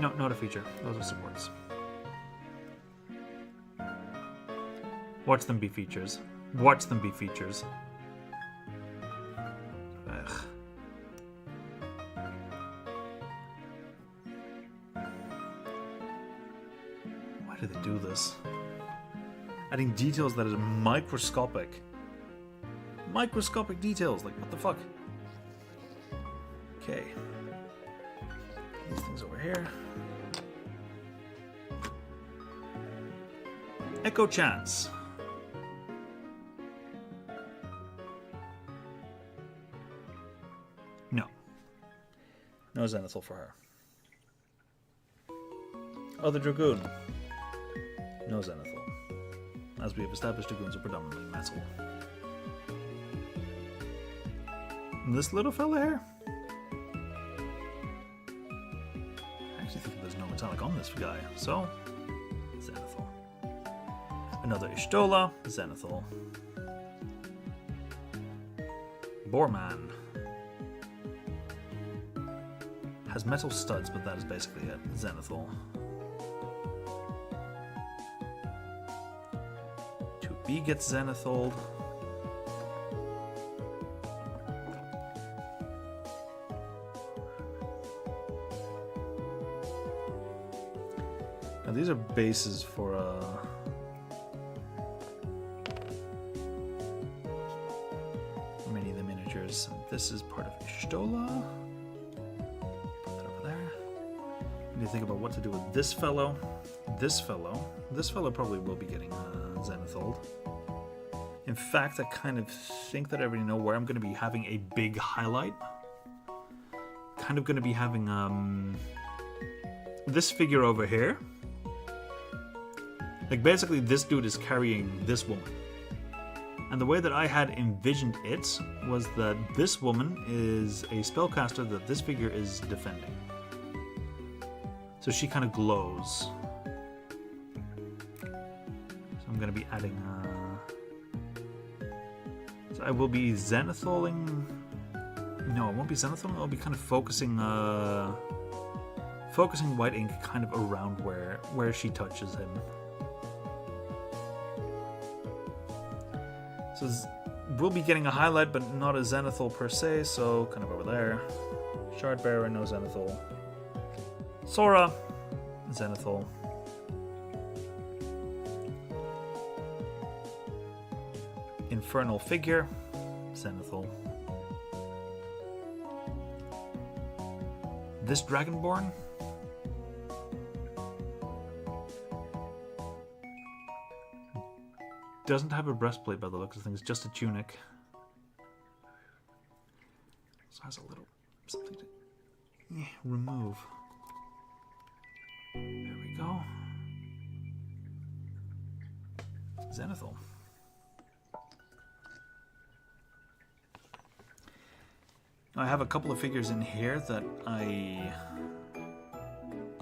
No, not a feature. Those are supports. Watch them be features. Watch them be features. this. Adding details that is microscopic. Microscopic details, like what the fuck? Okay. These things over here. Echo Chance. No. No zenithal for her. Other Dragoon. No zenithal. As we have established, Dragoons are predominantly metal. And this little fella here? I actually think there's no metallic on this guy, so zenithal. Another Ishtola, zenithal. Boreman. Has metal studs, but that is basically it. Zenithal. 2B gets zenithal. Now these are bases for many of the miniatures. This is part of Ishtola. Need to think about what to do with this fellow. This fellow probably will be getting zenithal. In fact, I kind of think that I already know where I'm going to be having a big highlight. Kind of going to be having this figure over here. Like basically this dude is carrying this woman. And the way that I had envisioned it was that this woman is a spellcaster that this figure is defending. So she kind of glows. So I'm going to be adding... So I will be zenithaling... No, it won't be zenithaling. I'll be kind of focusing white ink kind of around where she touches him. So we'll be getting a highlight, but not a zenithal per se, so kind of over there. Shardbearer, no zenithal. Sora, zenithal. Infernal Figure, zenithal. This Dragonborn. Doesn't have a breastplate by the looks of things, just a tunic. So has a little something to remove. There we go. Zenithal. Now I have a couple of figures in here that I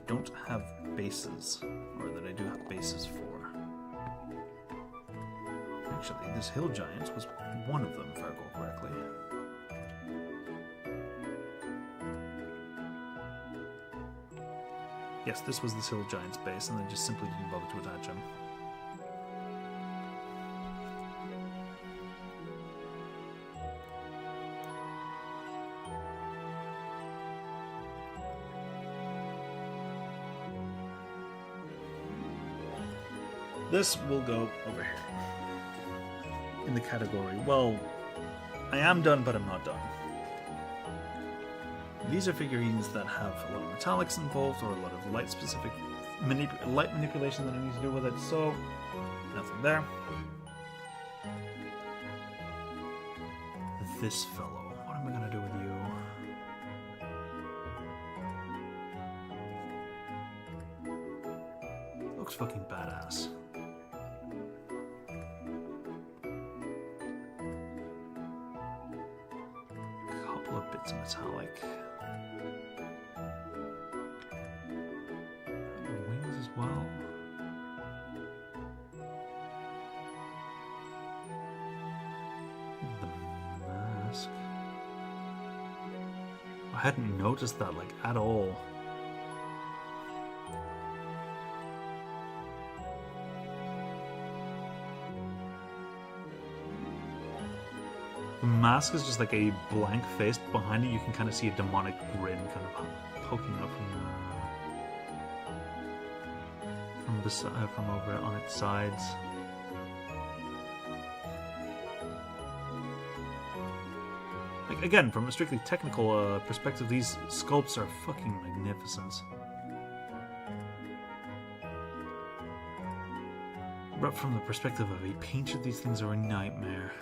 don't have bases, or that I do have bases for. Actually, this Hill Giant was one of them, if I recall correctly. Yes, this was this Hill Giant's base, and I just simply didn't bother to attach him. This will go over here. In the category, well, I am done, but I'm not done. These are figurines that have a lot of metallics involved, or a lot of light-specific light manipulation that I need to do with it, so nothing there. This fellow, what am I going to do with you? Looks fucking badass. Couple of bits of metallic. Wings as well. The mask. I hadn't noticed that like at all. The mask is just like a blank face. Behind it you can kind of see a demonic grin kind of poking up from from over on its sides. Like, again, from a strictly technical perspective, these sculpts are fucking magnificent. But from the perspective of a painter, these things are a nightmare.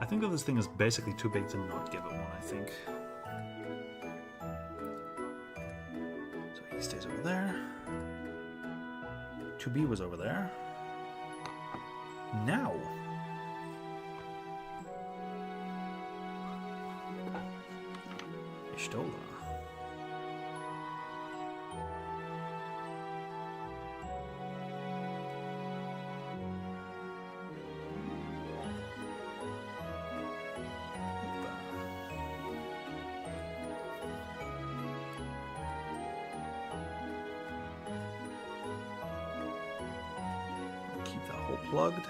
I think that this thing is basically too big to not give it one, I think. So he stays over there. 2B was over there. Now. Ishtola. Keep that hole plugged.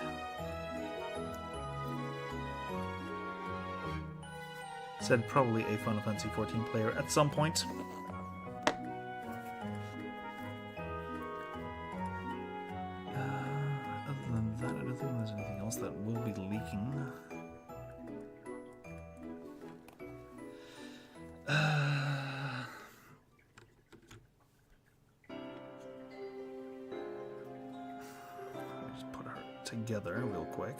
Said probably a Final Fantasy XIV player at some point. Other than that, I don't think there's anything else that will be leaking. Just put her together real quick.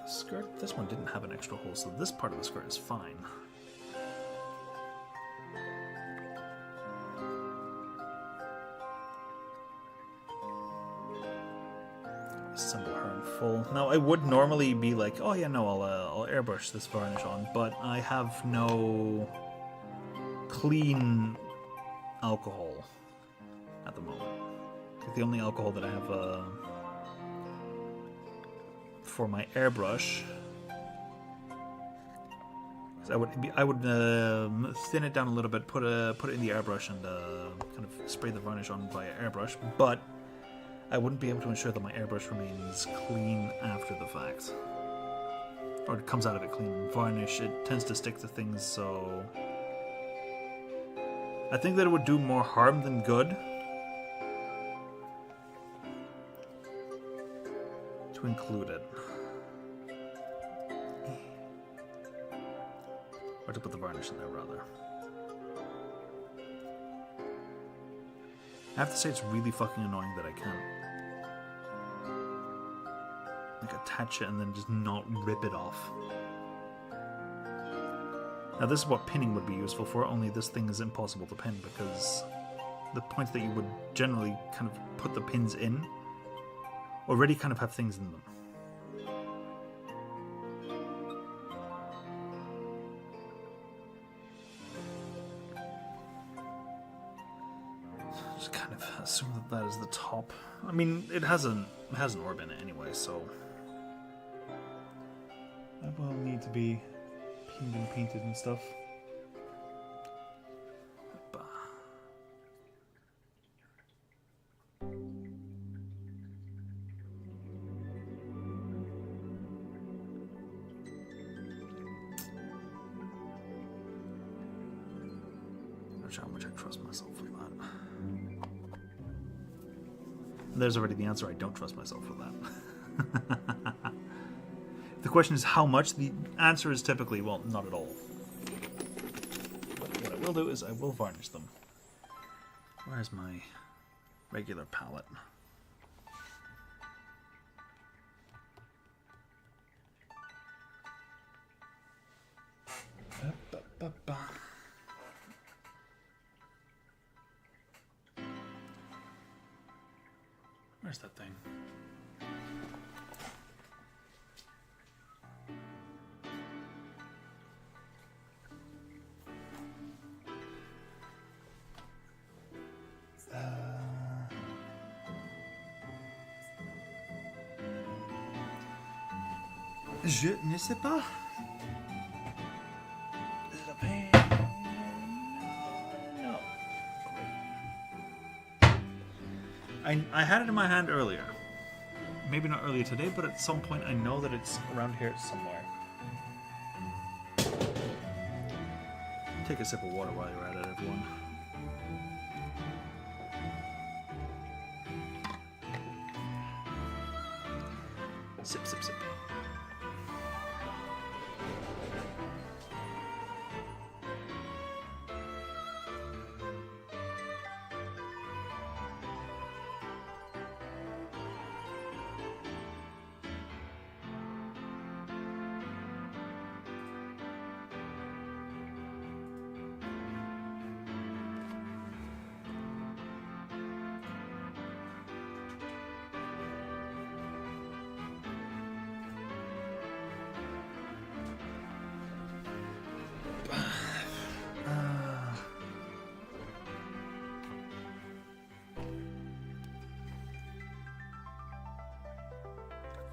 Skirt. This one didn't have an extra hole, so this part of the skirt is fine. Assemble her in full. Now, I would normally be like, oh yeah, no, I'll airbrush this varnish on, but I have no clean alcohol at the moment. Like, the only alcohol that I have for my airbrush, I would thin it down a little bit, put it in the airbrush, and kind of spray the varnish on via airbrush. But I wouldn't be able to ensure that my airbrush remains clean after the fact, or it comes out of it clean. Varnish, it tends to stick to things, so I think that it would do more harm than good to include it. Or to put the varnish in there, rather. I have to say, it's really fucking annoying that I can't like attach it and then just not rip it off. Now this is what pinning would be useful for, only this thing is impossible to pin because the points that you would generally kind of put the pins in already kind of have things in them. Just kind of assume that that is the top. I mean, it has an orb in it anyway, so that will need to be pinned and painted and stuff. Not sure how much I trust myself with that. There's already the answer. I don't trust myself with that. The question is how much. The answer is typically, well, not at all. But what I will do is I will varnish them. Where's my regular palette? Where's that thing? Je ne sais pas. Is it a pain? No. Great. I had it in my hand earlier. Maybe not earlier today, but at some point I know that it's around here somewhere. Take a sip of water while you're at it, everyone. Sip, sip, sip.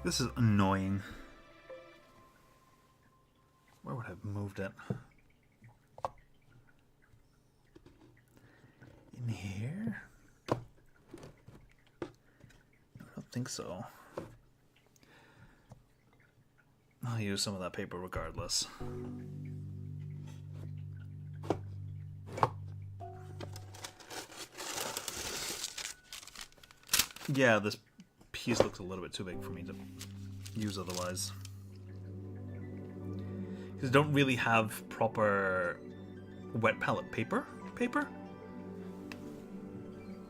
This is annoying. Where would I have moved it? In here? I don't think so. I'll use some of that paper regardless. Yeah, this piece looks a little bit too big for me to use otherwise. Because I don't really have proper wet palette paper.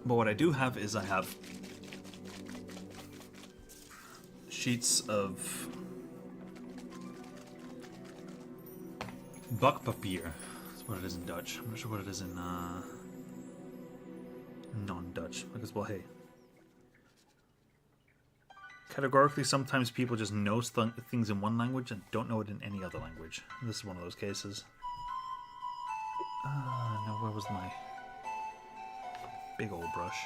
But what I do have is I have sheets of bakpapier. That's what it is in Dutch. I'm not sure what it is in non-Dutch. Because, well, hey. Categorically, sometimes people just know things in one language and don't know it in any other language. This is one of those cases. No, where was my big old brush?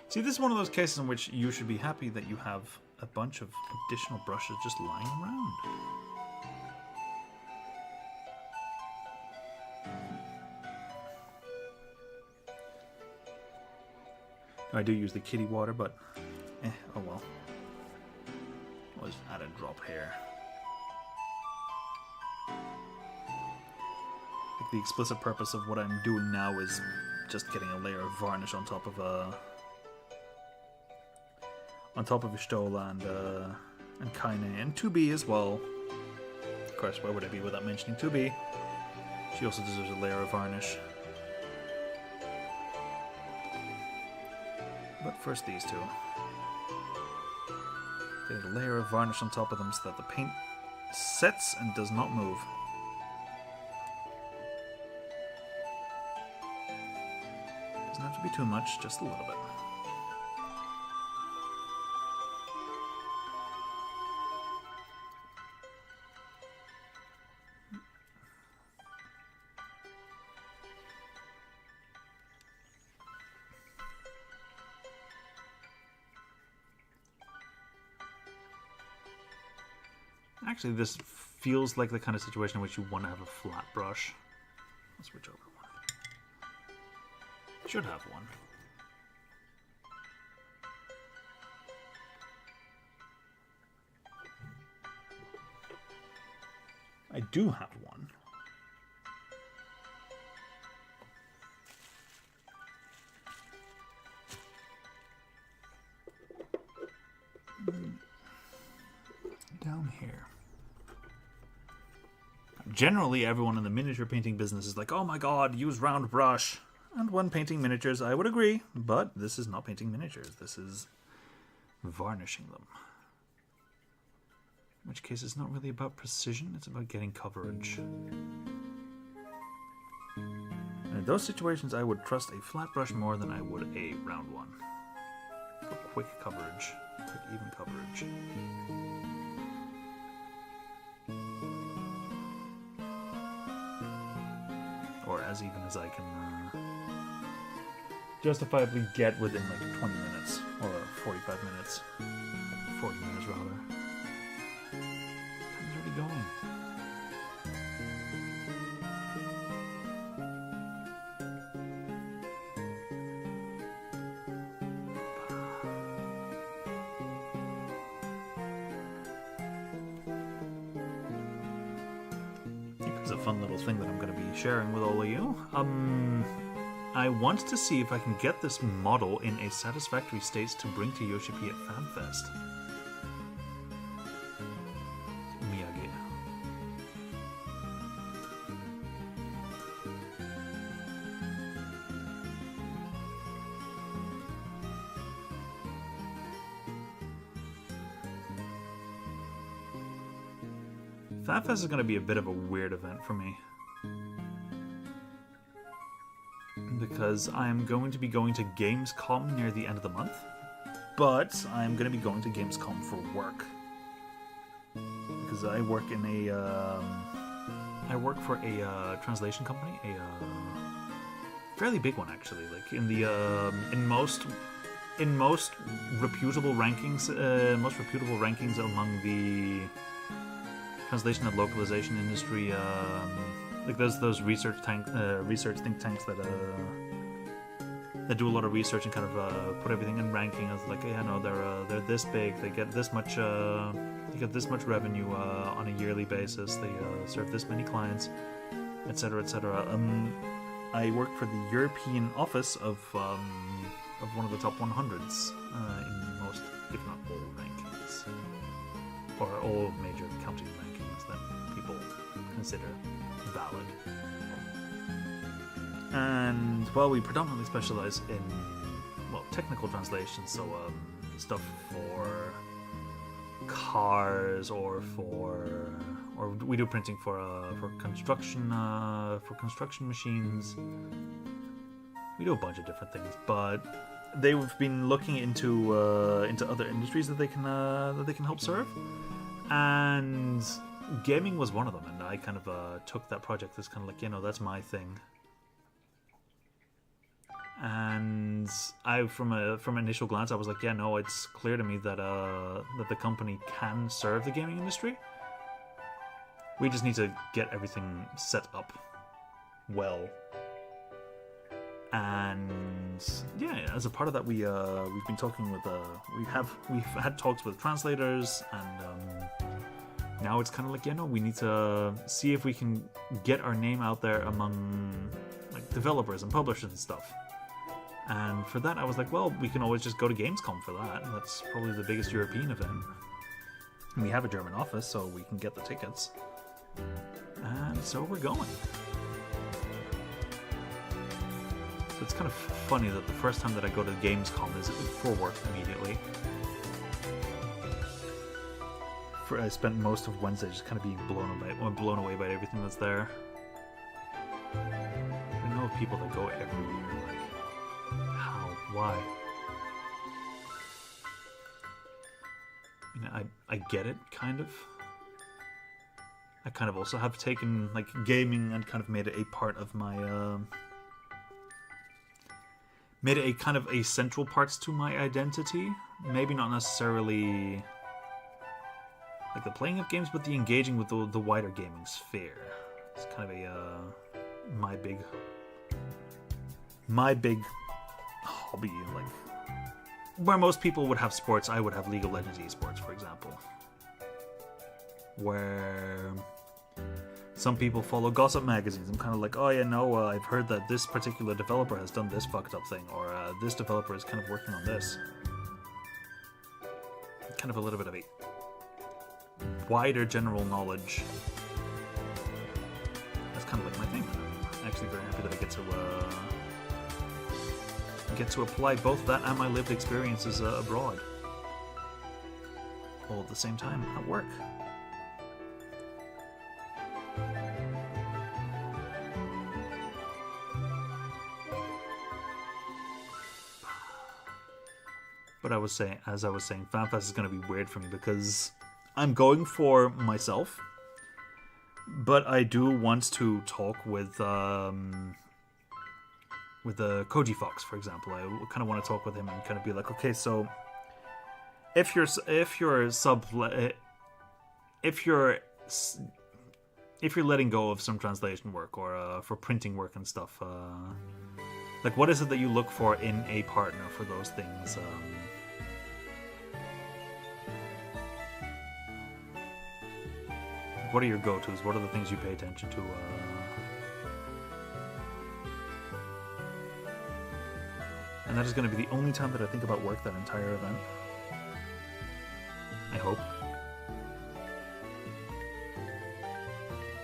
See, this is one of those cases in which you should be happy that you have a bunch of additional brushes just lying around. I do use the kitty water, but oh well. I'll just add a drop here. Like the explicit purpose of what I'm doing now is just getting a layer of varnish on top of Stola and Kaine and 2B as well. Of course, where would I be without mentioning 2B? She also deserves a layer of varnish. But first these two. Get a layer of varnish on top of them so that the paint sets and does not move. Doesn't have to be too much, just a little bit. Actually, this feels like the kind of situation in which you want to have a flat brush. I'll switch over one. Should have one. I do have one. Down here. Generally, everyone in the miniature painting business is like, oh my god, use round brush. And when painting miniatures, I would agree, but this is not painting miniatures. This is varnishing them. In which case, it's not really about precision, it's about getting coverage. And in those situations, I would trust a flat brush more than I would a round one. For quick coverage, quick even coverage. Or as even as I can justifiably get within like 20 minutes or 45 minutes, 40 minutes rather. Time's already going. Here's a fun little thing that I'm going to be sharing with all of you. I want to see if I can get this model in a satisfactory state to bring to Yoshi P at FanFest. Miyagi. FanFest is going to be a bit of a weird event for me. Because I'm going to be going to Gamescom near the end of the month, but I'm going to be going to Gamescom for work because I work in I work for a translation company, a fairly big one actually. Like in the in most reputable rankings, among the translation and localization industry. Like there's those research think tanks that do a lot of research and kind of put everything in ranking as like, yeah, no, they're this big, they get this much revenue on a yearly basis, they serve this many clients, etc., etc. I work for the European office of one of the top 100s in most, if not all, rankings, or all major accounting rankings that people consider valid. And well, we predominantly specialize in technical translation, so stuff for cars or we do printing for construction machines. We do a bunch of different things, but they've been looking into other industries that they can help serve, and gaming was one of them. And I kind of took that project as kind of like, you know, that's my thing. And I, from initial glance, I was like, yeah, no, it's clear to me that that the company can serve the gaming industry. We just need to get everything set up well. And yeah, as a part of that, we've been talking with we've had talks with translators, and now it's kind of like, yeah, no, we need to see if we can get our name out there among like developers and publishers and stuff. And for that, I was like, well, we can always just go to Gamescom for that. That's probably the biggest European event. And we have a German office, so we can get the tickets. And so we're going. So it's kind of funny that the first time that I go to Gamescom is for work immediately. I spent most of Wednesday just kind of being blown away by everything that's there. I know of people that go every year. Why? I mean, I get it, kind of. I kind of also have taken like gaming and kind of made it a part of my made it a kind of a central parts to my identity. Maybe not necessarily like the playing of games, but the engaging with the wider gaming sphere. It's kind of a my big hobby, like where most people would have sports, I would have League of Legends esports, for example. Where some people follow gossip magazines. I'm kind of like, oh yeah, no, I've heard that this particular developer has done this fucked up thing, or this developer is kind of working on this. Kind of a little bit of a wider general knowledge. That's kind of like my thing. I'm actually very happy that I get to apply both that and my lived experiences abroad, all at the same time at work. But as I was saying, FanFest is going to be weird for me because I'm going for myself, but I do want to talk with with the Koji Fox, for example. I kind of want to talk with him and kind of be like, okay, so if you're letting go of some translation work or for printing work and stuff, like what is it that you look for in a partner for those things? What are your go-tos? What are the things you pay attention to? And that is going to be the only time that I think about work that entire event. I hope.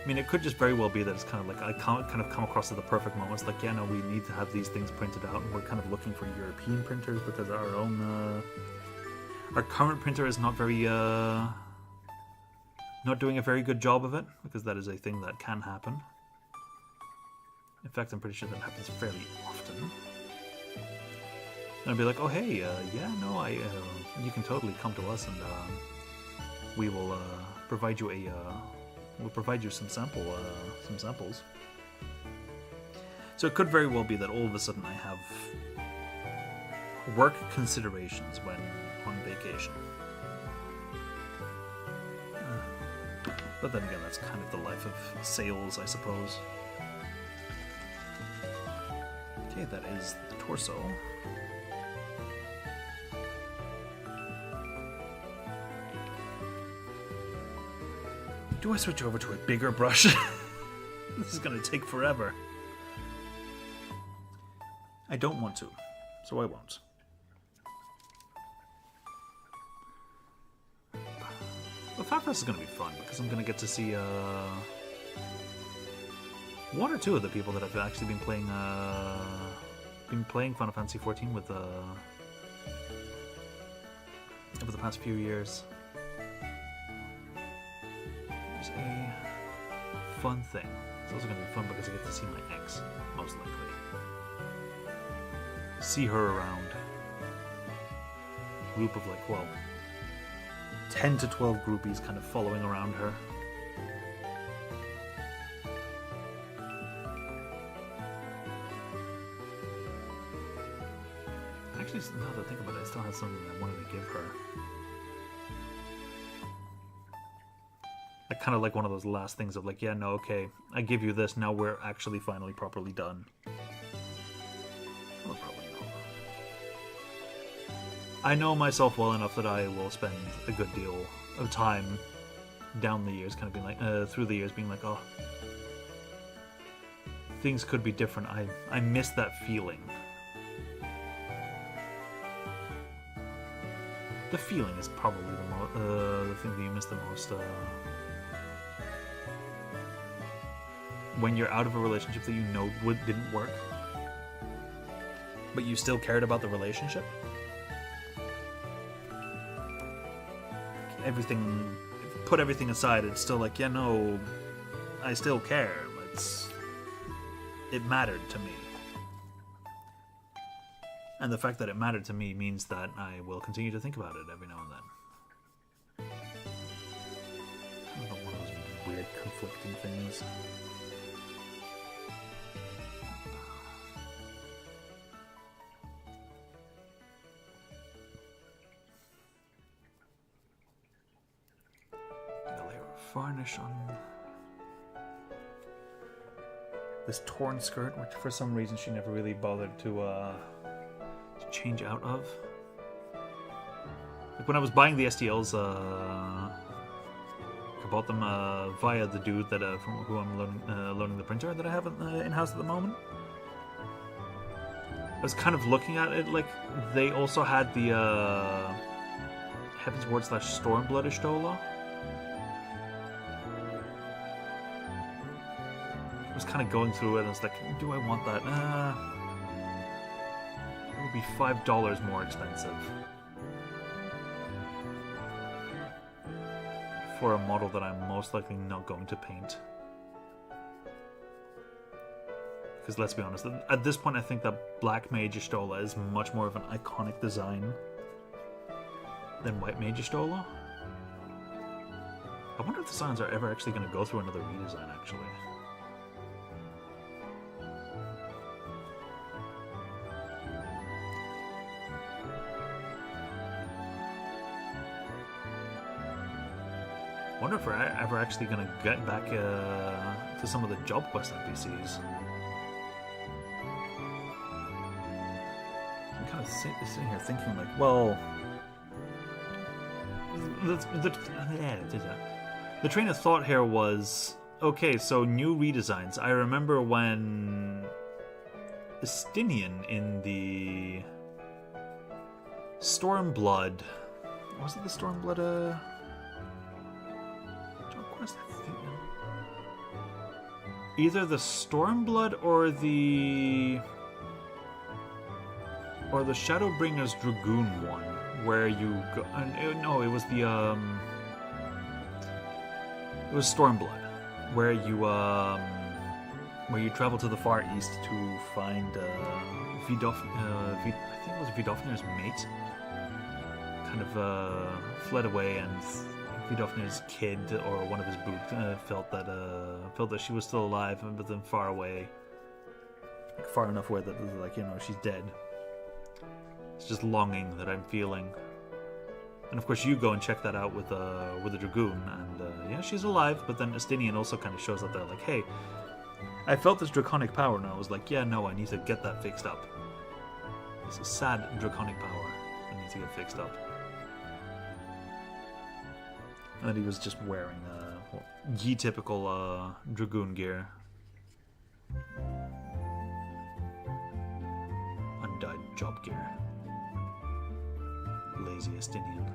I mean, it could just very well be that it's kind of like I can't kind of come across at the perfect moments. Like, yeah, no, we need to have these things printed out, and we're kind of looking for European printers because our current printer is not very not doing a very good job of it, because that is a thing that can happen. In fact, I'm pretty sure that happens fairly often. And I'll be like, oh hey, yeah, no, you can totally come to us, and we will provide you we'll provide you some samples. So it could very well be that all of a sudden I have work considerations when on vacation. But then again, that's kind of the life of sales, I suppose. Okay, that is the torso. Do I switch over to a bigger brush? This is going to take forever. I don't want to, so I won't. Well, Fat Fest is going to be fun because I'm going to get to see one or two of the people that have actually been playing Final Fantasy XIV with over the past few years. It's a fun thing. It's also going to be fun because I get to see my ex, most likely. See her around. Group of 10 to 12 groupies kind of following around her. Actually, now that I think about it, I still have something I wanted to give her. Like, kind of like one of those last things of like, yeah, no, okay, I give you this, now we're actually finally properly done. Well, probably not. I know myself well enough that I will spend a good deal of time down the years, kind of being like, through the years being like, oh, things could be different. I miss that feeling. The feeling is probably the thing that you miss the most. When you're out of a relationship that you know didn't work, but you still cared about the relationship. Put everything aside, it's still like, yeah, no, I still care. It mattered to me. And the fact that it mattered to me means that I will continue to think about it every now and then. Kind of one of those weird conflicting things. Varnish on this torn skirt, which for some reason she never really bothered to change out of. Like when I was buying the STLs, I bought them via the dude that from who I'm loaning the printer that I have in house at the moment. I was kind of looking at it like they also had the Heaven's Ward / Stormblood Ishtola. I was kind of going through it and I was like, do I want that? It would be $5 more expensive for a model that I'm most likely not going to paint. Because let's be honest, at this point I think that Black Mage Ishtola is much more of an iconic design than White Mage Ishtola. I wonder if the Scions are ever actually going to go through another redesign, actually. Wonder if we're ever actually gonna get back to some of the job quest NPCs. I'm kind of sitting here thinking, like, well, the train of thought here was, okay, so new redesigns. I remember when Estinian in the Stormblood, was it the Stormblood job quest? I think either the Stormblood or the Shadowbringer's Dragoon one, where you go. No, it was the it was Stormblood, where you travel to the far east to find I think it was Vidofnir's mate. Kind of fled away, and Vidofnir's kid or one of his boot felt that she was still alive, but then far away, like far enough away that like, you know, she's dead. It's just longing that I'm feeling. And of course you go and check that out with the Dragoon, and yeah, she's alive, but then Estinian also kind of shows up there like, hey, I felt this draconic power, and I was like, yeah, no, I need to get that fixed up. It's a sad draconic power that needs to get fixed up. And then he was just wearing ye typical Dragoon gear. Undyed job gear. Lazy Estinian.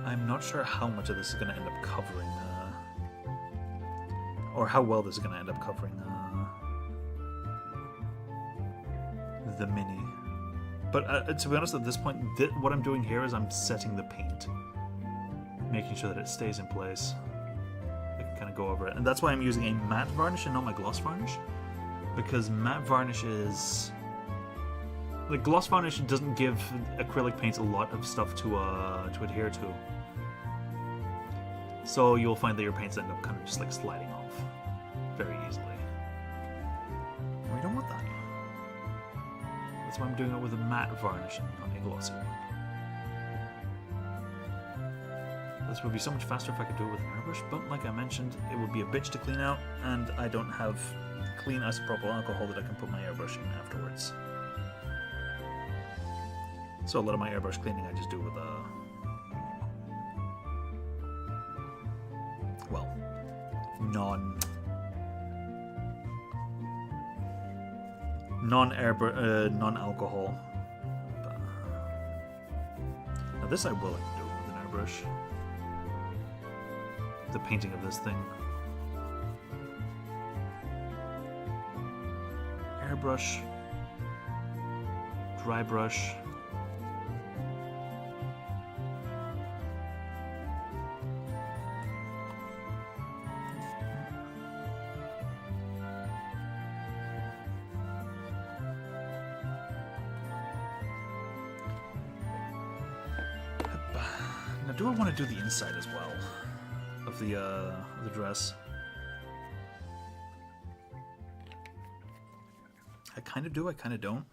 I'm not sure how much of this is going to end up covering, or how well this is going to end up covering the mini. But to be honest, at this point, what I'm doing here is I'm setting the paint, making sure that it stays in place. I can kind of go over it, and that's why I'm using a matte varnish and not my gloss varnish, because matte varnish is... Like, gloss varnish doesn't give acrylic paints a lot of stuff to adhere to. So you'll find that your paints end up kind of just like sliding off very easily. And we don't want that. That's why I'm doing it with a matte varnish and not a glossy one. This would be so much faster if I could do it with an airbrush, but like I mentioned, it would be a bitch to clean out, and I don't have clean isopropyl alcohol that I can put my airbrush in afterwards. So a lot of my airbrush cleaning I just do with well, non-alcohol. Now this I will do with an airbrush. The painting of this thing. Airbrush, dry brush. Do I want to do the inside as well of the dress? I kind of do, I kind of don't.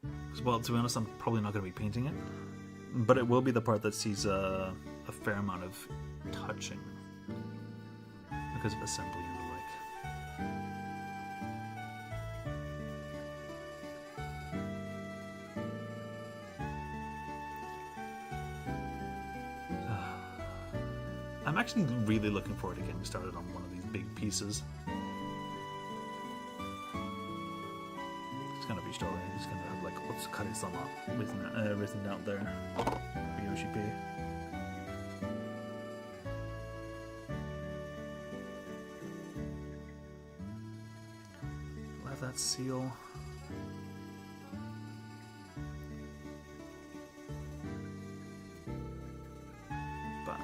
Because, well, to be honest, I'm probably not going to be painting it, but it will be the part that sees a fair amount of touching because of assembly and the like. I'm actually really looking forward to getting started on one of these big pieces. It's gonna be story. It's gonna have like Otsukare-sama written out there. Yoshi P. that seal. Bah.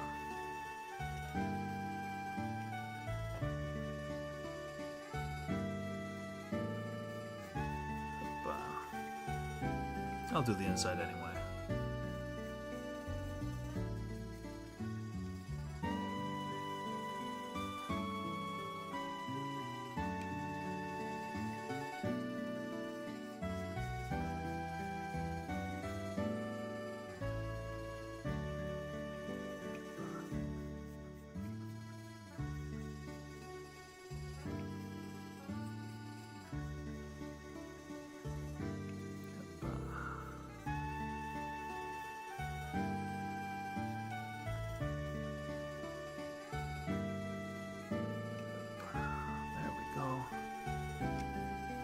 Bah. I'll do the inside anyway.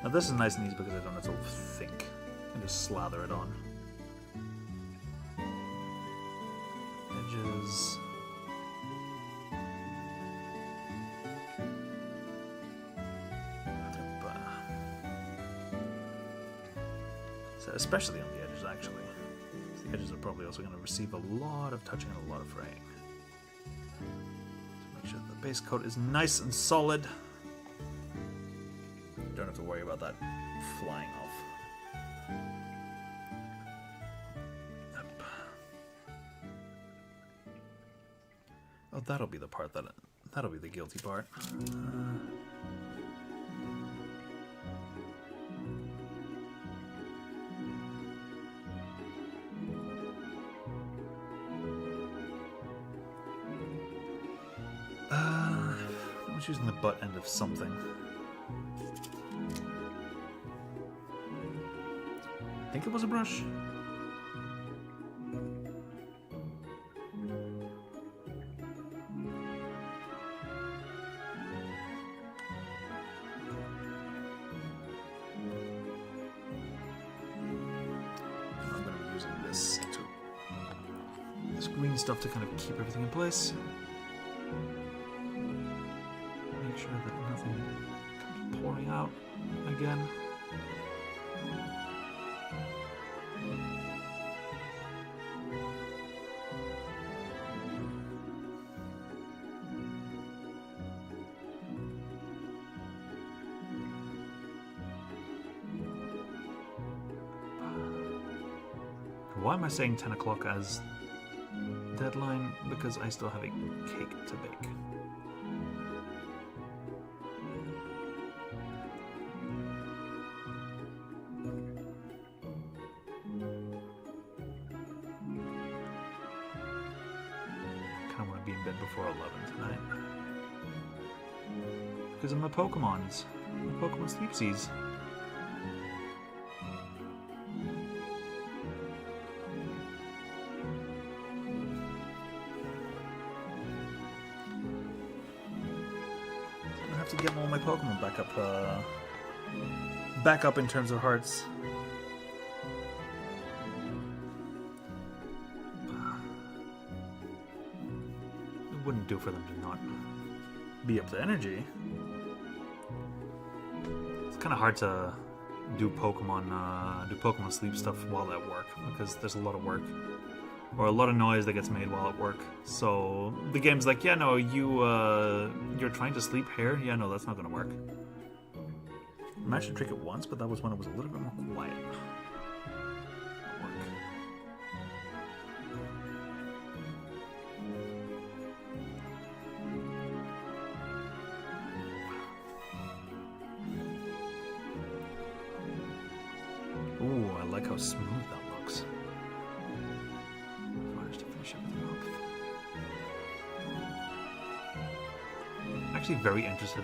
Now this is nice and easy because I don't have to think. I just slather it on. Edges. So especially on the edges, actually. The edges are probably also going to receive a lot of touching and a lot of fraying. So make sure the base coat is nice and solid. Don't have to worry about that flying off. Yep. Oh, that'll be the part that'll be the guilty part. I was using the butt end of something. I think it was a brush. I'm going to be using this green stuff to kind of keep everything in place. Make sure that nothing comes pouring out again. Why am I saying 10 o'clock as deadline? Because I still have a cake to bake. I kind of want to be in bed before 11 tonight. Because of my Pokemons. My Pokemon Sleepsies. To get all my Pokemon back up in terms of hearts. It wouldn't do for them to not be up to energy. It's kind of hard to do Pokemon sleep stuff while at work because there's a lot of work. Or a lot of noise that gets made while at work. So the game's like, yeah, no, you're trying to sleep here? Yeah, no, that's not going to work. I managed to trick it once, but that was when it was a little bit more quiet. At work. Ooh, I like how smooth that looks. Actually very interested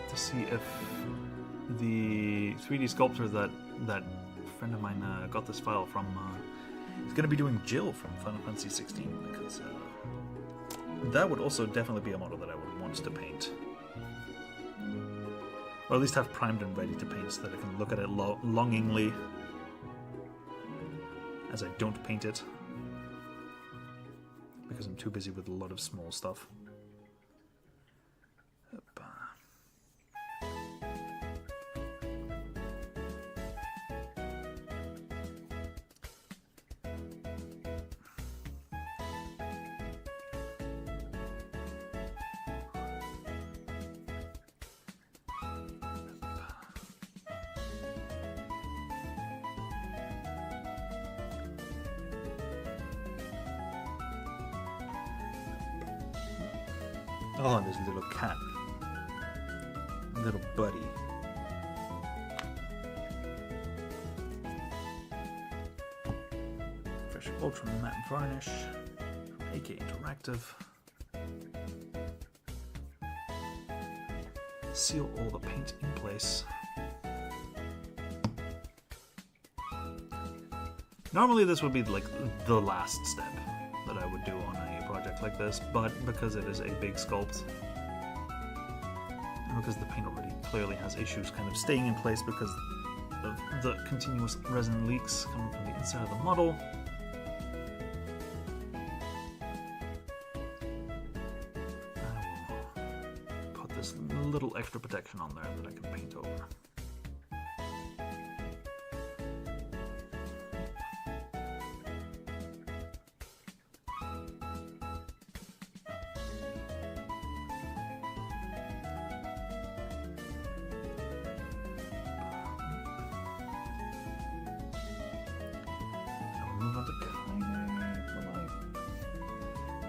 to see if the 3D sculptor that friend of mine got this file from is going to be doing Jill from Final Fantasy 16 because that would also definitely be a model that I would want to paint. Or at least have primed and ready to paint so that I can look at it longingly as I don't paint it because I'm too busy with a lot of small stuff. Oh, and there's a little cat. Little buddy. Fresh Ultra Matte Varnish from AK Interactive. Seal all the paint in place. Normally this would be like the last step that I would do on a project like this, but because it is a big sculpt, and because the paint already clearly has issues kind of staying in place because of the continuous resin leaks coming from the inside of the model, I will put this little extra protection on there that I can paint over.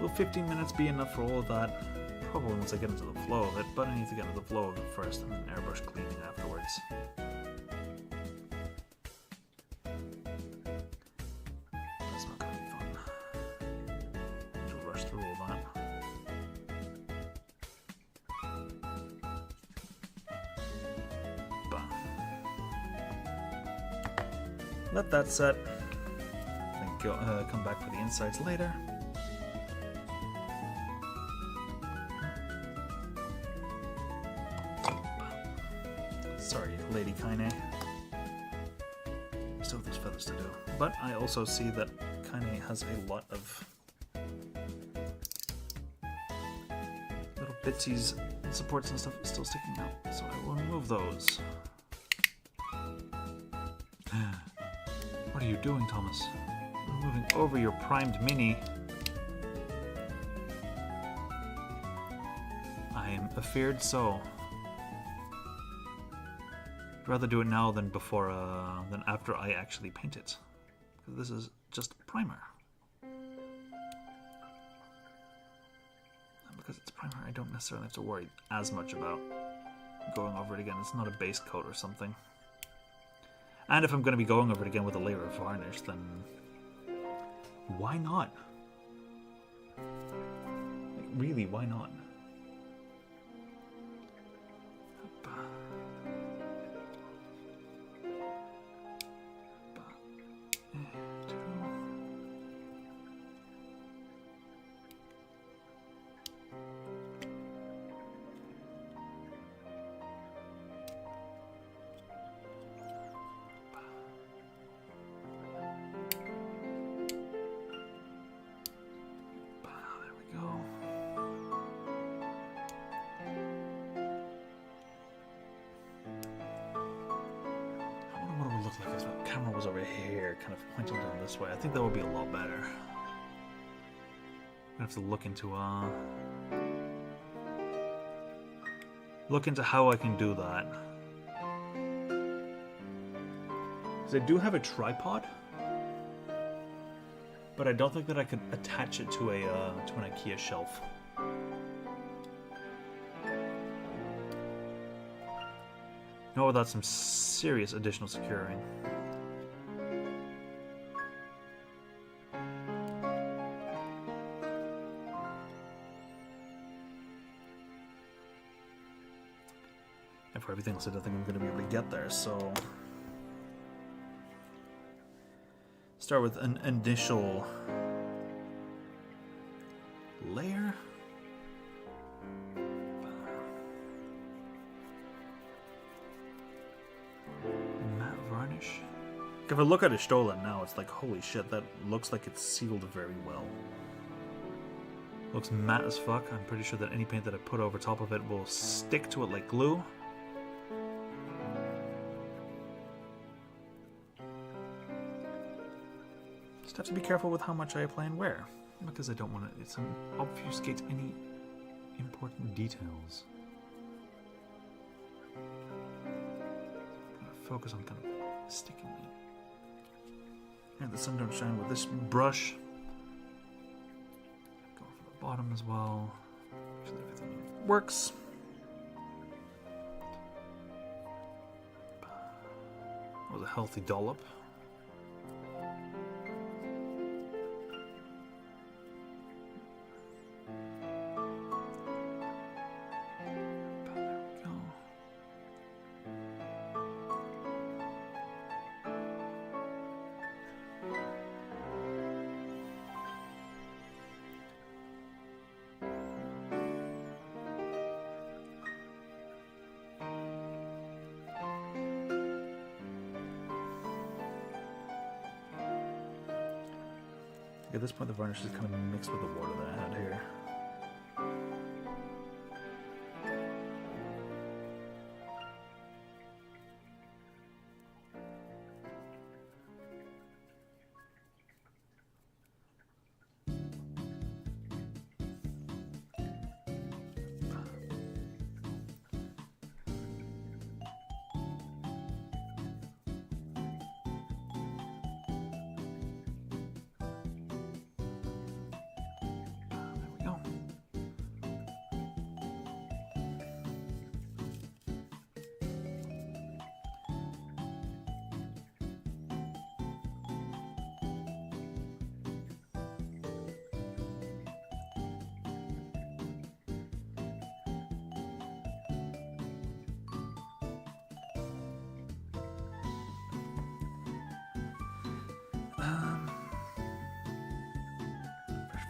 Will 15 minutes be enough for all of that? Probably once I get into the flow of it, but I need to get into the flow of it first and then airbrush cleaning afterwards. That's not going to be fun. Just rush through all that. Bah. Let that set. Then come back for the insides later. Sorry, Lady Kaine. Still have those feathers to do. But I also see that Kaine has a lot of little bitsies and supports and stuff still sticking out. So I will remove those. What are you doing, Thomas? I'm moving over your primed mini. I am afeared so. I'd rather do it now than before, than after I actually paint it. Because this is just primer. And because it's primer, I don't necessarily have to worry as much about going over it again. It's not a base coat or something. And if I'm going to be going over it again with a layer of varnish, then why not? Like, really, why not? Like if the camera was over here, kind of pointing down this way. I think that would be a lot better. I'm gonna have to look into how I can do that. Because I do have a tripod, but I don't think that I could attach it to a to an IKEA shelf. Not without some serious additional securing. And for everything else, I don't think I'm going to be able to get there, so... Start with an initial layer. Matte varnish. If I look at a Stola now, it's like, holy shit, that looks like it's sealed very well. Looks matte as fuck. I'm pretty sure that any paint that I put over top of it will stick to it like glue. Just have to be careful with how much I apply and where, because I don't want to obfuscate any important details. Focus on kind of sticking it. And the sun don't shine with this brush. Go for the bottom as well. Actually, everything works. That was a healthy dollop. At this point, the varnish is kind of mixed with the water that I had here.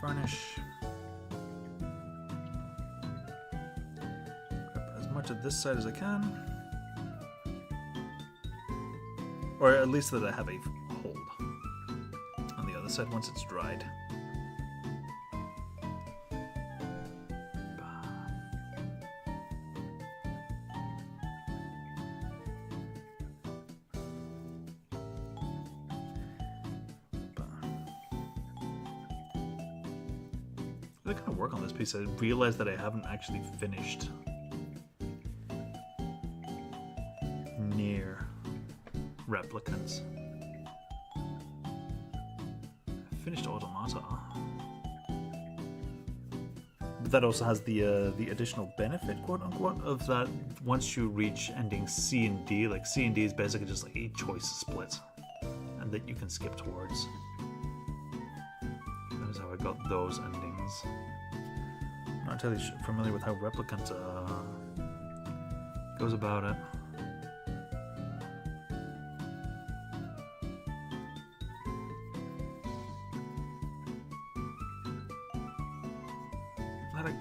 Varnish. Grab as much of this side as I can. Or at least that I have a hold on the other side once it's dried. I kind of work on this piece. I realized that I haven't actually finished near replicants. I finished automata, but that also has the additional benefit, quote unquote, of that once you reach ending C and D, like C and D is basically just like a choice split, and that you can skip towards. That is how I got those endings. I'm not entirely familiar with how Replicant goes about it.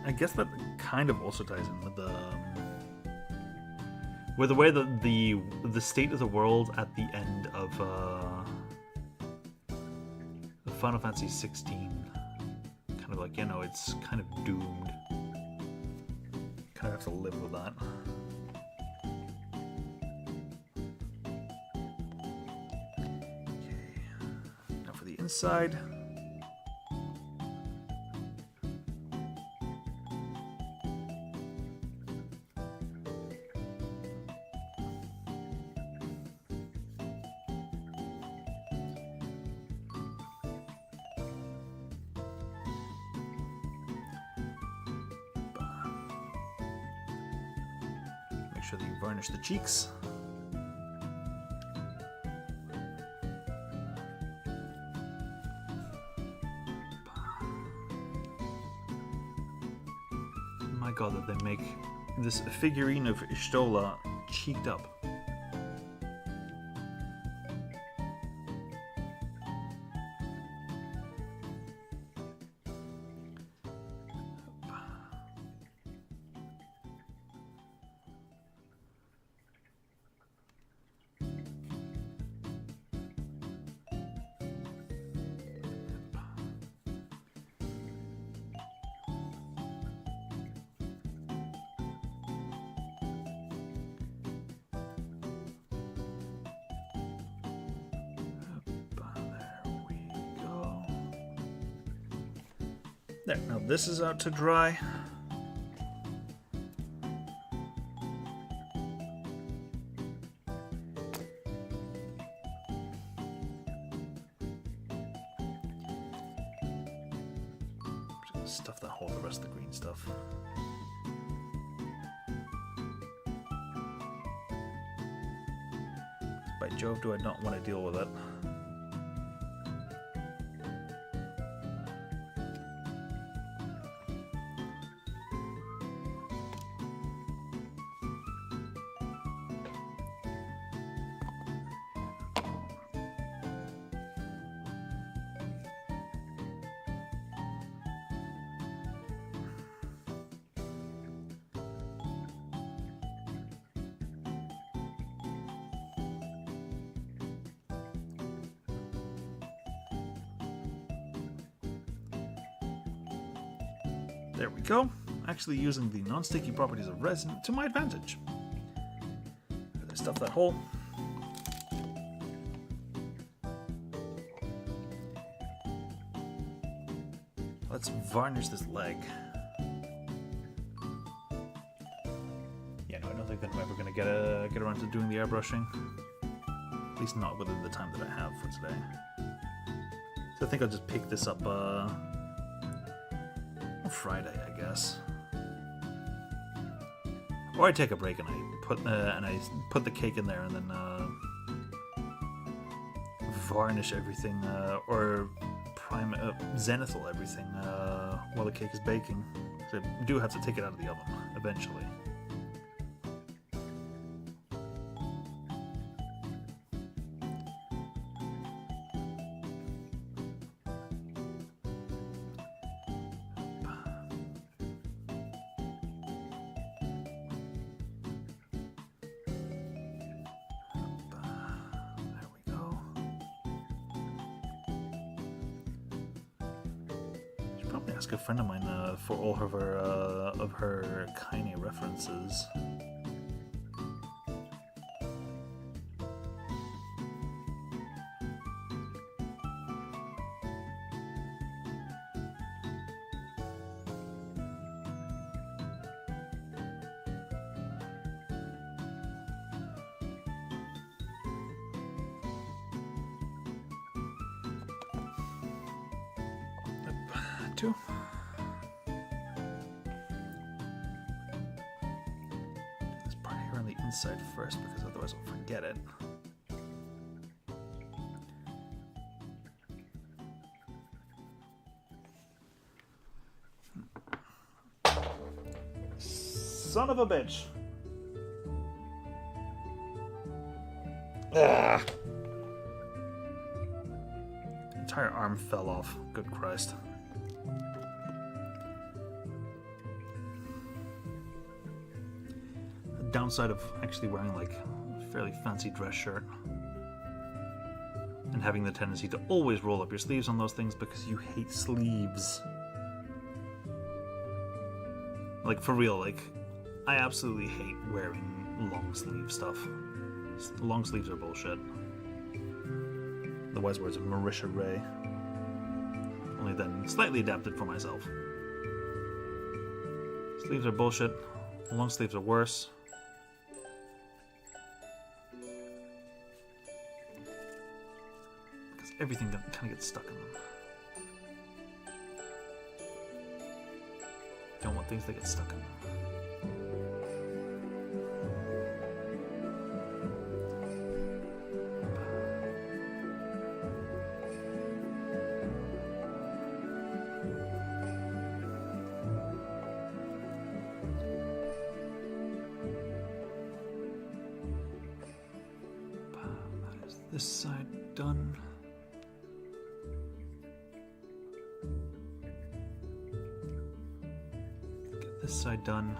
I guess that kind of also ties in with the way that the state of the world at the end of Final Fantasy 16. Like, you know, it's kind of doomed. Kind of have to live with that. Okay. Now for the inside. Make sure that you varnish the cheeks. My god, that they make this figurine of Ishtola cheeked up. There, now this is out to dry. Stuff that whole the rest of the green stuff. By Jove, do I not want to deal with it. There we go. Actually using the non-sticky properties of resin to my advantage. I stuff that hole. Let's varnish this leg. Yeah, no, I don't think that I'm ever going to get around to doing the airbrushing. At least not within the time that I have for today. So I think I'll just pick this up Friday, I guess. Or I take a break and I put the cake in there and then varnish everything or prime zenithal everything while the cake is baking. So I do have to take it out of the oven eventually. Ask a friend of mine for all of her Kaine references. Two. This part here on the inside first, because otherwise I'll forget it. Son of a bitch. Ah. The entire arm fell off. Good Christ. Downside of actually wearing like a fairly fancy dress shirt and having the tendency to always roll up your sleeves on those things because you hate sleeves. Like, for real, like, I absolutely hate wearing long sleeve stuff. Long sleeves are bullshit. The wise words of Marisha Ray. Only then slightly adapted for myself. Sleeves are bullshit. Long sleeves are worse. Everything that kind of gets stuck in them. Don't want things that get stuck in them. That is this side done. This side done.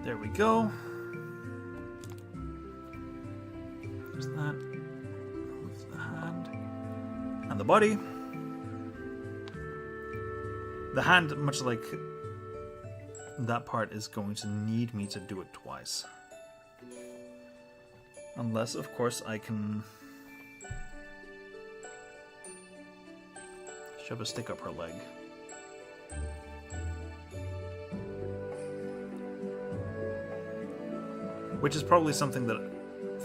There we go. There's that. With the hand. And the body. The hand, much like that part, is going to need me to do it twice. Unless, of course, I can Shove a stick up her leg. Which is probably something that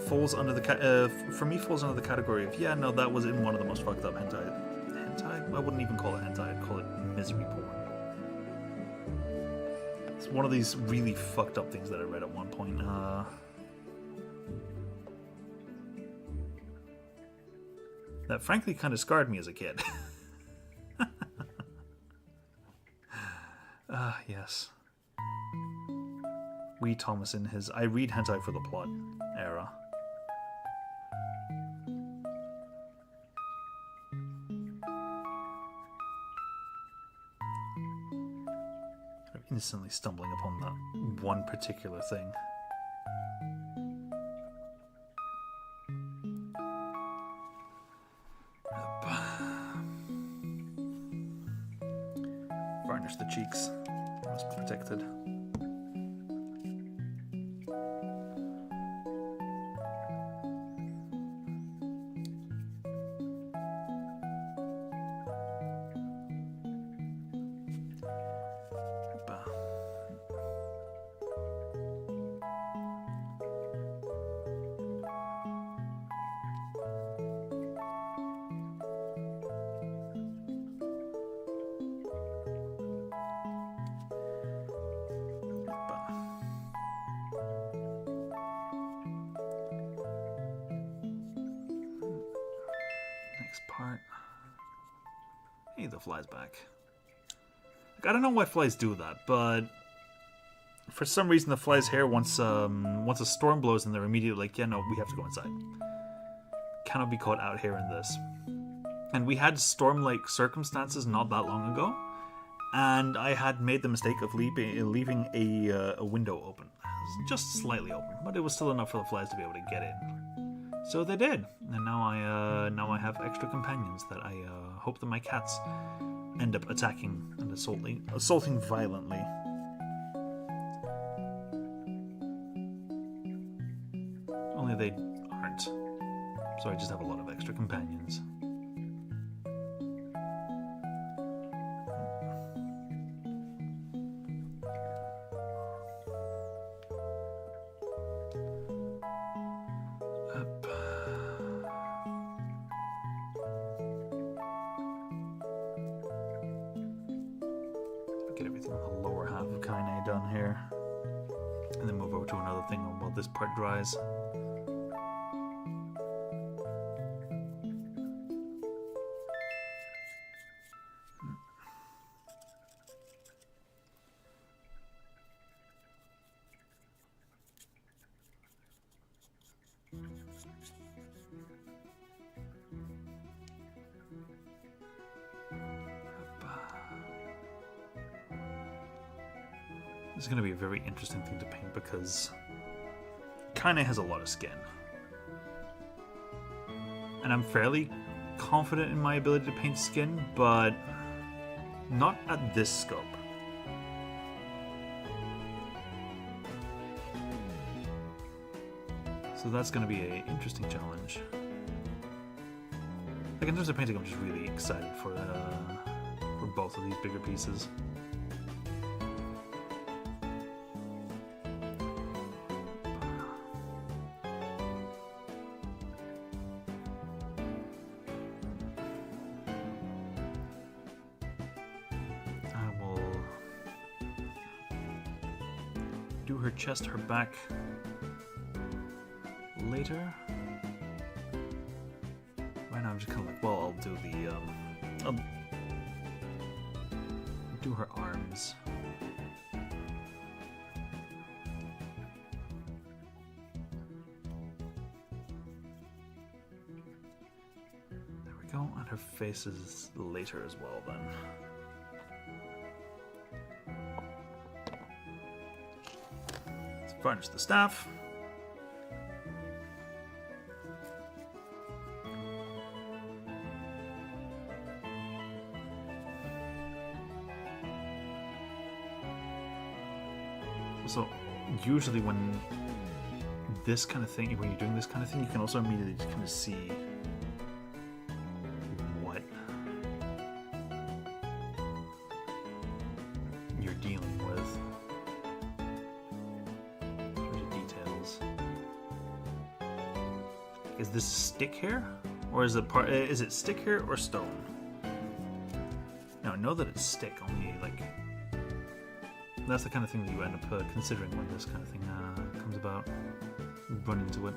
falls under the for me falls under the category of, yeah, no, that was in one of the most fucked up hentai. I wouldn't even call it hentai. I'd call it misery porn. It's one of these really fucked up things that I read at one point. That frankly kind of scarred me as a kid. Yes. Wee Thomas in his I read hentai for the plot era. I'm instantly stumbling upon that one particular thing. Varnish the cheeks. Must be protected. Part. Hey, the fly's back. Like, I don't know why flies do that, but for some reason the fly's hair, once a storm blows and they're immediately like, yeah, no, we have to go inside. Cannot be caught out here in this. And we had storm-like circumstances not that long ago, and I had made the mistake of leaving a window open. Just slightly open, but it was still enough for the flies to be able to get in. So they did, and now I have extra companions that I hope that my cats end up attacking and assaulting violently. Only they aren't, so I just have a lot of extra companions. Get everything on the lower half of Kaine done here, and then move over to another thing while this part dries. This is going to be a very interesting thing to paint because Kaine has a lot of skin. And I'm fairly confident in my ability to paint skin, but not at this scope. So that's going to be an interesting challenge. Like, in terms of painting, I'm just really excited for both of these bigger pieces. Do her chest, her back later. Right now I'm just kind of like, well, I'll do the, I'll do her arms. There we go, and her face is later as well then. Varnish the staff. So, usually when this kind of thing, when you're doing this kind of thing, you can also immediately just kind of see you're dealing with. There's the details. Is this stick hair, or is it part? Is it stick hair or stone? Now I know that it's stick. Only like that's the kind of thing that you end up considering when this kind of thing comes about. You run into it.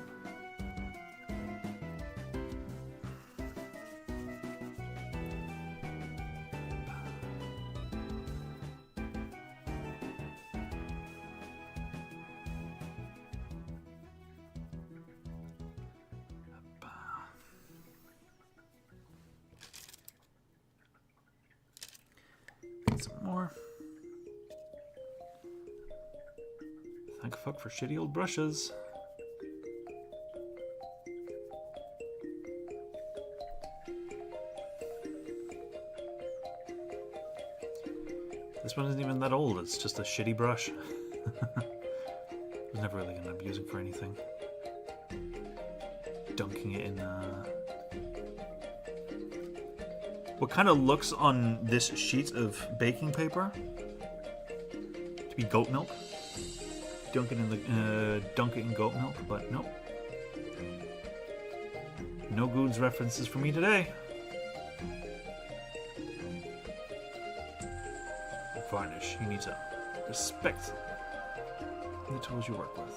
Some more. Thank fuck for shitty old brushes. This one isn't even that old, it's just a shitty brush. I was never really gonna be using for anything. Dunking it in what kind of looks on this sheet of baking paper to be goat milk. Dunk it in goat milk, but nope. No Goods references for me today. Varnish. You need to respect the tools you work with.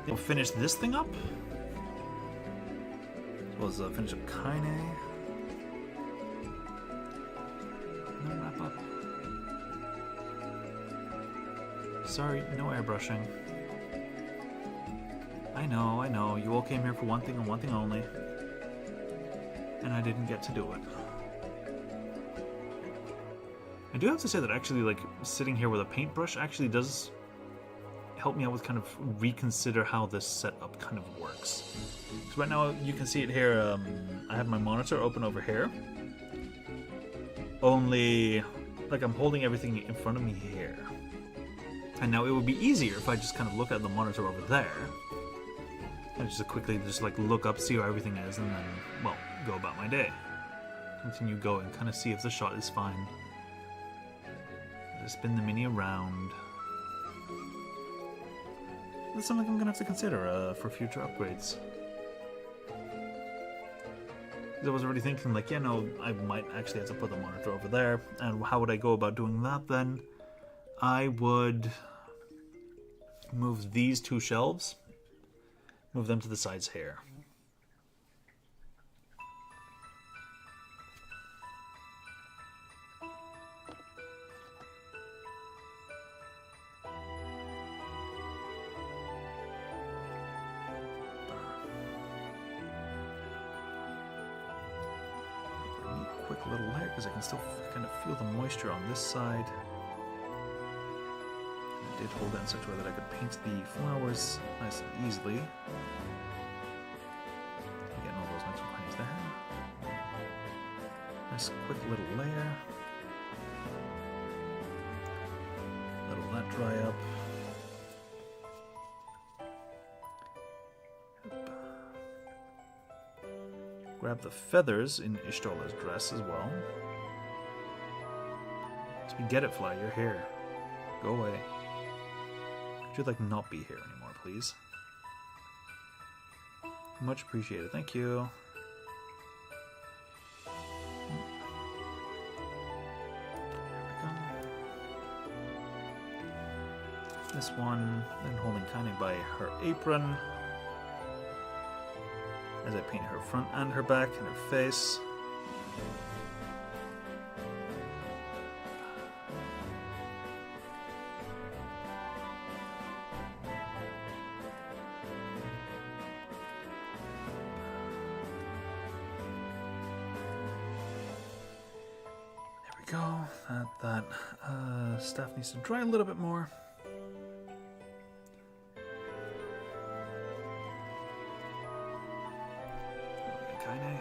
We'll finish this thing up. As well as finish up Kaine. And then wrap up. Sorry, no airbrushing. I know. You all came here for one thing and one thing only. And I didn't get to do it. I do have to say that actually, like, sitting here with a paintbrush actually does help me out with kind of reconsider how this setup kind of works. So right now you can see it here. I have my monitor open over here. Only like I'm holding everything in front of me here. And now it would be easier if I just kind of look at the monitor over there and just quickly just like look up, see how everything is, and then, well, go about my day. Continue going, kind of see if the shot is fine. Just spin the mini around. That's something I'm gonna have to consider for future upgrades. I was already thinking, like, yeah, no, I might actually have to put the monitor over there. And how would I go about doing that then? I would move these two shelves, move them to the sides here. Quick little layer because I can still kind of feel the moisture on this side. I did hold it in such a way that I could paint the flowers nice and easily. Getting all those nice and pennies there. Nice quick little layer. Let all that dry up. Grab the feathers in Ishtola's dress as well. So we get it, Fly, you're here. Go away. Could you, like, not be here anymore, please? Much appreciated, thank you. This one, then holding Kaine by her apron. As I paint her front and her back and her face. There we go. That stuff needs to dry a little bit more. Kaine.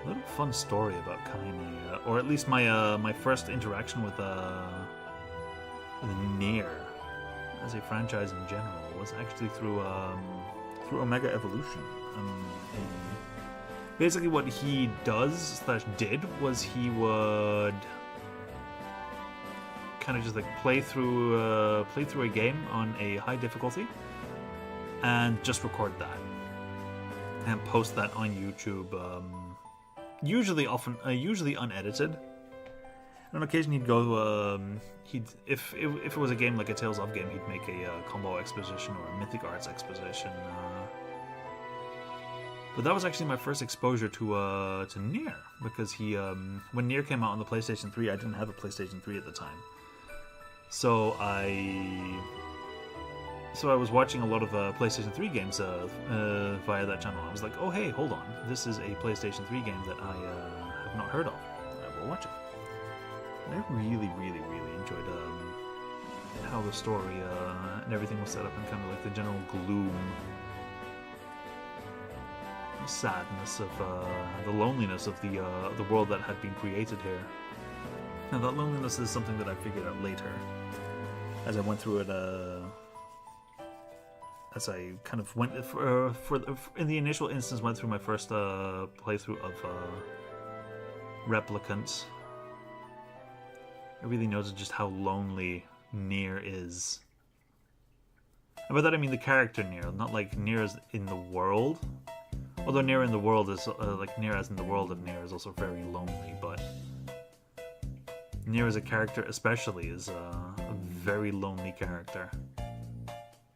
A little fun story about Kaine, or at least my my first interaction with Nier as a franchise in general was actually through Omega Evolution. Basically, what he does / did was he would kind of just like play through a game on a high difficulty and just record that and post that on YouTube. Usually unedited. On occasion, he'd go. If it was a game like a Tales of game, he'd make a combo exposition or a Mythic Arts exposition. But that was actually my first exposure to Nier, because when Nier came out on the PlayStation 3, I didn't have a PlayStation 3 at the time, so I was watching a lot of PlayStation 3 games via that channel. I was like, oh hey, hold on, this is a PlayStation 3 game that I have not heard of. I will watch it. And I really enjoyed how the story and everything was set up, and kind of like the general gloom, the sadness of the loneliness of the world that had been created here. Now that loneliness is something that I figured out later, as I went through it. As I kind of went in the initial instance, went through my first playthrough of Replicant. I really noticed just how lonely Nier is. And by that I mean the character Nier, not like Nier as in the world. Although Nier in the world is like Nier as in the world of Nier is also very lonely, but Nier as a character especially is a very lonely character.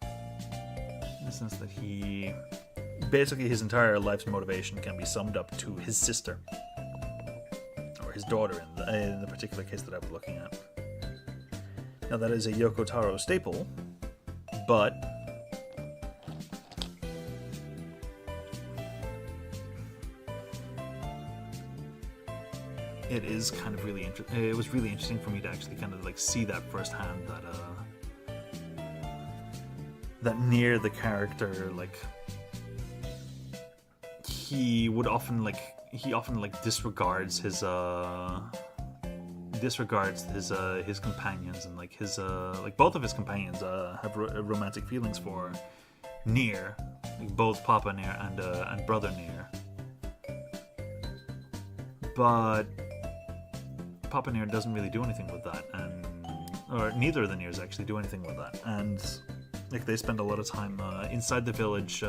In the sense that he basically his entire life's motivation can be summed up to his sister, or his daughter in the particular case that I was looking at. Now that is a Yoko Taro staple, but it is kind of really interesting. It was really interesting for me to actually kind of like see that firsthand, that Nier the character, like he often disregards his companions, and like his like both of his companions have romantic feelings for Nier, like both Papa Nier and Brother Nier, but Papa Nier doesn't really do anything with that, or neither of the Niers actually do anything with that, and like they spend a lot of time inside the village,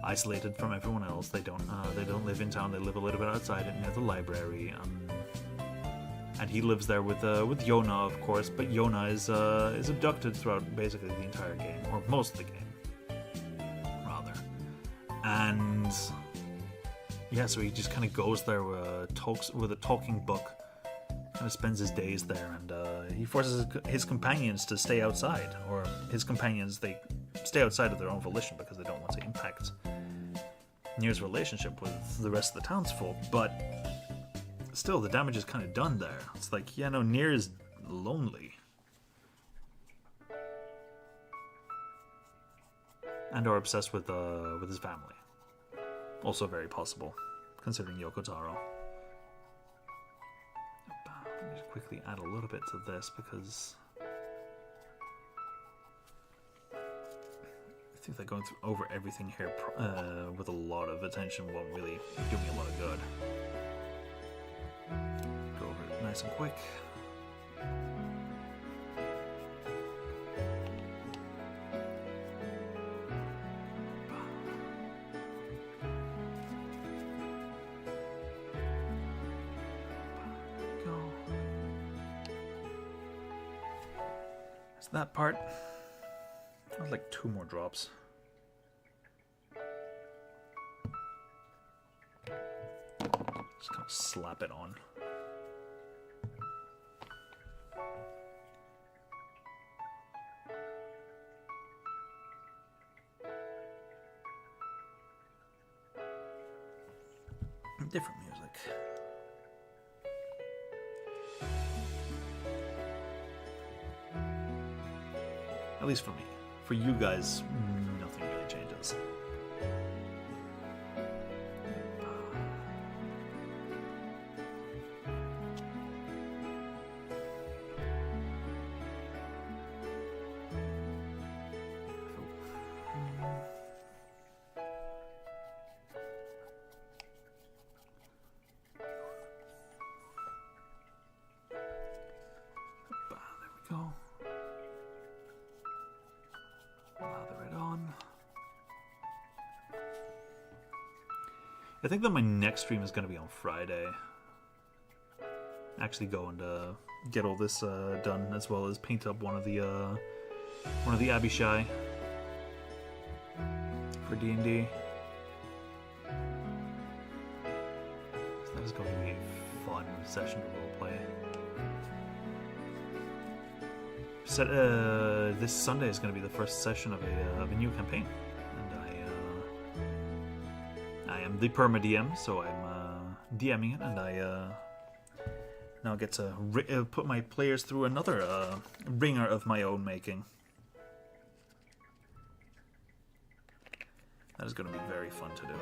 isolated from everyone else. They don't live in town. They live a little bit outside it, near the library. And he lives there with Yona, of course. But Yona is abducted throughout basically the entire game, or most of the game, rather. And yeah, so he just kind of goes there, talks with a talking book. Kind of spends his days there, and he forces his companions to stay outside, or his companions, they stay outside of their own volition because they don't want to impact Nier's relationship with the rest of the townsfolk. But still, the damage is kind of done there. It's like, yeah, no, Nier is lonely, and are obsessed with his family. Also very possible, considering Yoko Taro. Let me just quickly add a little bit to this, because I think that going over everything here with a lot of attention won't really do me a lot of good. Go over it nice and quick. That part, I would like 2 more drops. Just kind of slap it on. Different music. least for me. For you guys, nothing really changes. Go. Lather it on. I think that my next stream is going to be on Friday. Actually go and get all this done, as well as paint up one of the Abishai for D&D. So that is going to be a fun session to roleplay. This Sunday is going to be the first session of a new campaign, and I am the perma DM, so I'm DMing it, and I now get to put my players through another ringer of my own making. That is going to be very fun to do,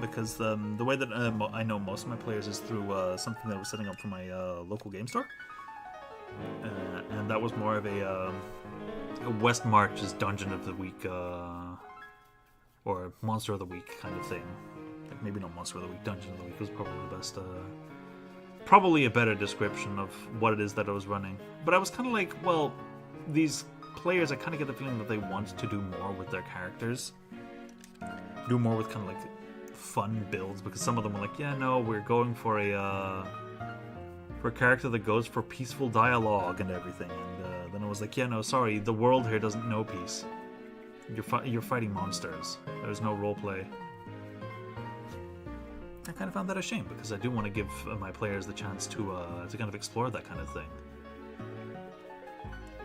because the way that I know most of my players is through something that I was setting up for my local game store. And that was more of a West March's Dungeon of the Week or Monster of the Week kind of thing. Like maybe not Monster of the Week, Dungeon of the Week was probably the best, probably a better description of what it is that I was running. But I was kind of like, well, these players, I kind of get the feeling that they want to do more with their characters, do more with kind of like fun builds, because some of them were like, yeah, no, we're going for a character that goes for peaceful dialogue and everything, and then I was like, yeah, no, sorry, the world here doesn't know peace. You're fighting monsters. There's no roleplay. I kind of found that a shame, because I do want to give my players the chance to kind of explore that kind of thing.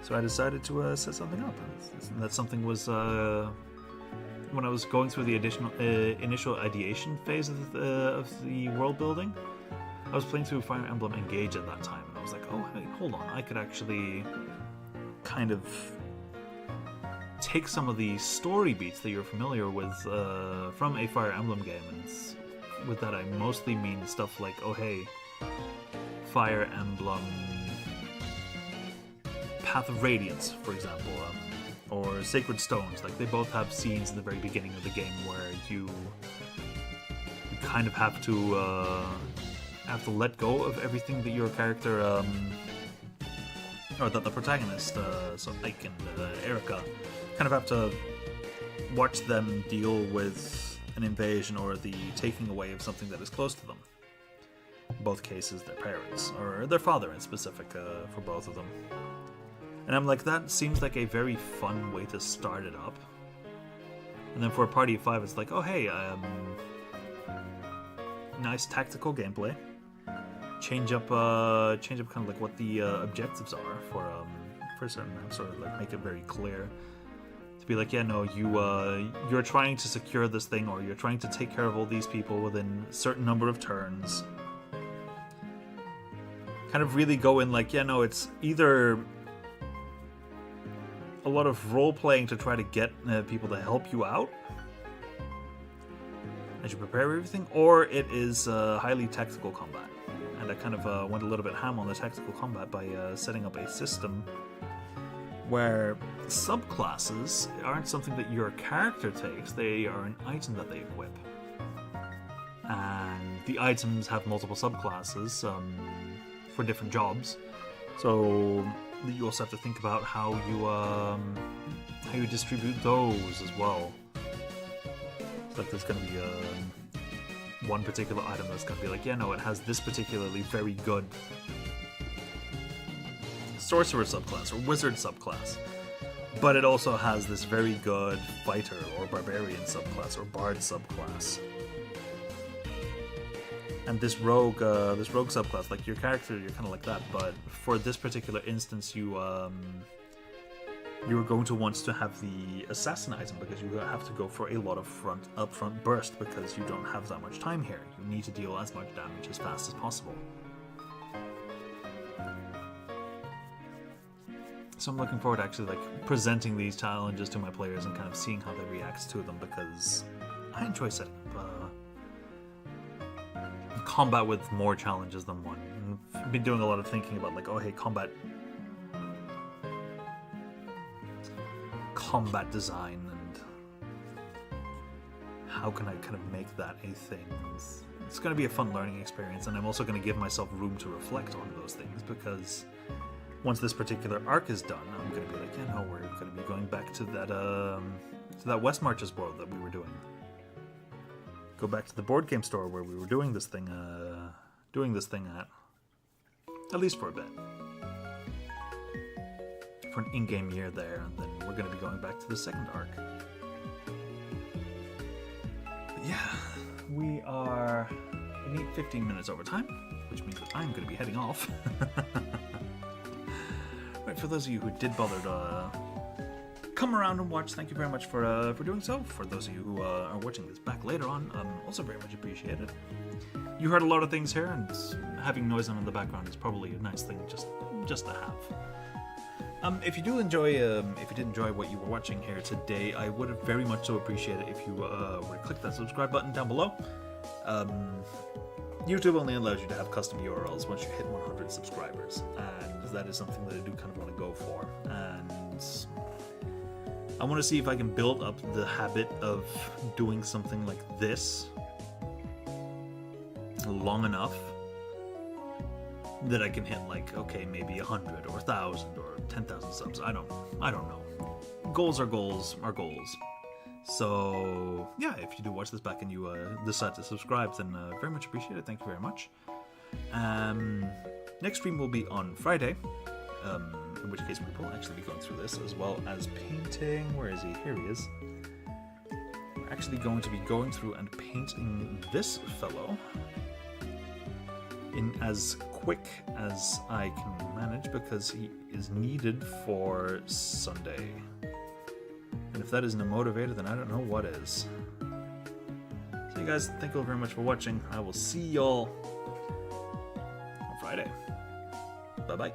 So I decided to set something up, and that something was when I was going through the initial ideation phase of the world building. I was playing through Fire Emblem Engage at that time, and I was like, oh, hey, hold on, I could actually kind of take some of the story beats that you're familiar with from a Fire Emblem game, and with that I mostly mean stuff like, oh hey, Fire Emblem Path of Radiance, for example, or Sacred Stones. Like, they both have scenes in the very beginning of the game where you kind of have to let go of everything that your character, or that the protagonist, so Ike and Erica, kind of have to watch them deal with an invasion or the taking away of something that is close to them. In both cases, their parents, or their father in specific, for both of them. And I'm like, that seems like a very fun way to start it up. And then for a party of 5, it's like, oh hey, nice tactical gameplay. Change up kind of like what the objectives are for certain maps, or like make it very clear to be like, yeah, no, you're trying to secure this thing, or you're trying to take care of all these people within a certain number of turns. Kind of really go in like, yeah, no, it's either a lot of role playing to try to get people to help you out as you prepare everything, or it is highly tactical combat. And I kind of went a little bit ham on the tactical combat by setting up a system where subclasses aren't something that your character takes, they are an item that they equip. And the items have multiple subclasses for different jobs. So you also have to think about how you distribute those as well. Like there's going to be one particular item that's going to be like, yeah, no, it has this particularly very good sorcerer subclass or wizard subclass, but it also has this very good fighter or barbarian subclass or bard subclass. And this rogue subclass, like your character, you're kind of like that, but for this particular instance, you're going to want to have the assassin item, because you have to go for a lot of upfront burst, because you don't have that much time here. You need to deal as much damage as fast as possible. So I'm looking forward to actually like presenting these challenges to my players and kind of seeing how they react to them, because I enjoy setting up combat with more challenges than one. And I've been doing a lot of thinking about like, oh hey, combat design, and how can I kind of make that a thing. It's going to be a fun learning experience, and I'm also going to give myself room to reflect on those things, because once this particular arc is done, I'm going to be like, yeah, no, we're going to be going back to that West Marches world that we were doing. Go back to the board game store where we were doing this thing at least for a bit. For an in-game year there, and then we're going to be going back to the second arc. But yeah, we are 15 minutes over time, which means that I'm going to be heading off. Right, for those of you who did bother to come around and watch, thank you very much for doing so. For those of you who are watching this back later on, also very much appreciated. You heard a lot of things here, and having noise on in the background is probably a nice thing just to have. If you did enjoy what you were watching here today, I would have very much so appreciate it if you were to click that subscribe button down below. YouTube only allows you to have custom URLs once you hit 100 subscribers, and that is something that I do kind of want to go for. And I want to see if I can build up the habit of doing something like this long enough that I can hit like, okay, maybe 100 or 1,000 or 10,000 subs. I don't know. Goals are goals. So yeah, if you do watch this back and you decide to subscribe, then very much appreciate it. Thank you very much. Next stream will be on Friday, in which case we will actually be going through this as well as painting. Where is he? Here he is. We're actually going to be going through and painting this fellow in as quick as I can manage, because he is needed for Sunday. And if that isn't a motivator, then I don't know what is. So you guys, thank you all very much for watching. I will see y'all on Friday. Bye-bye.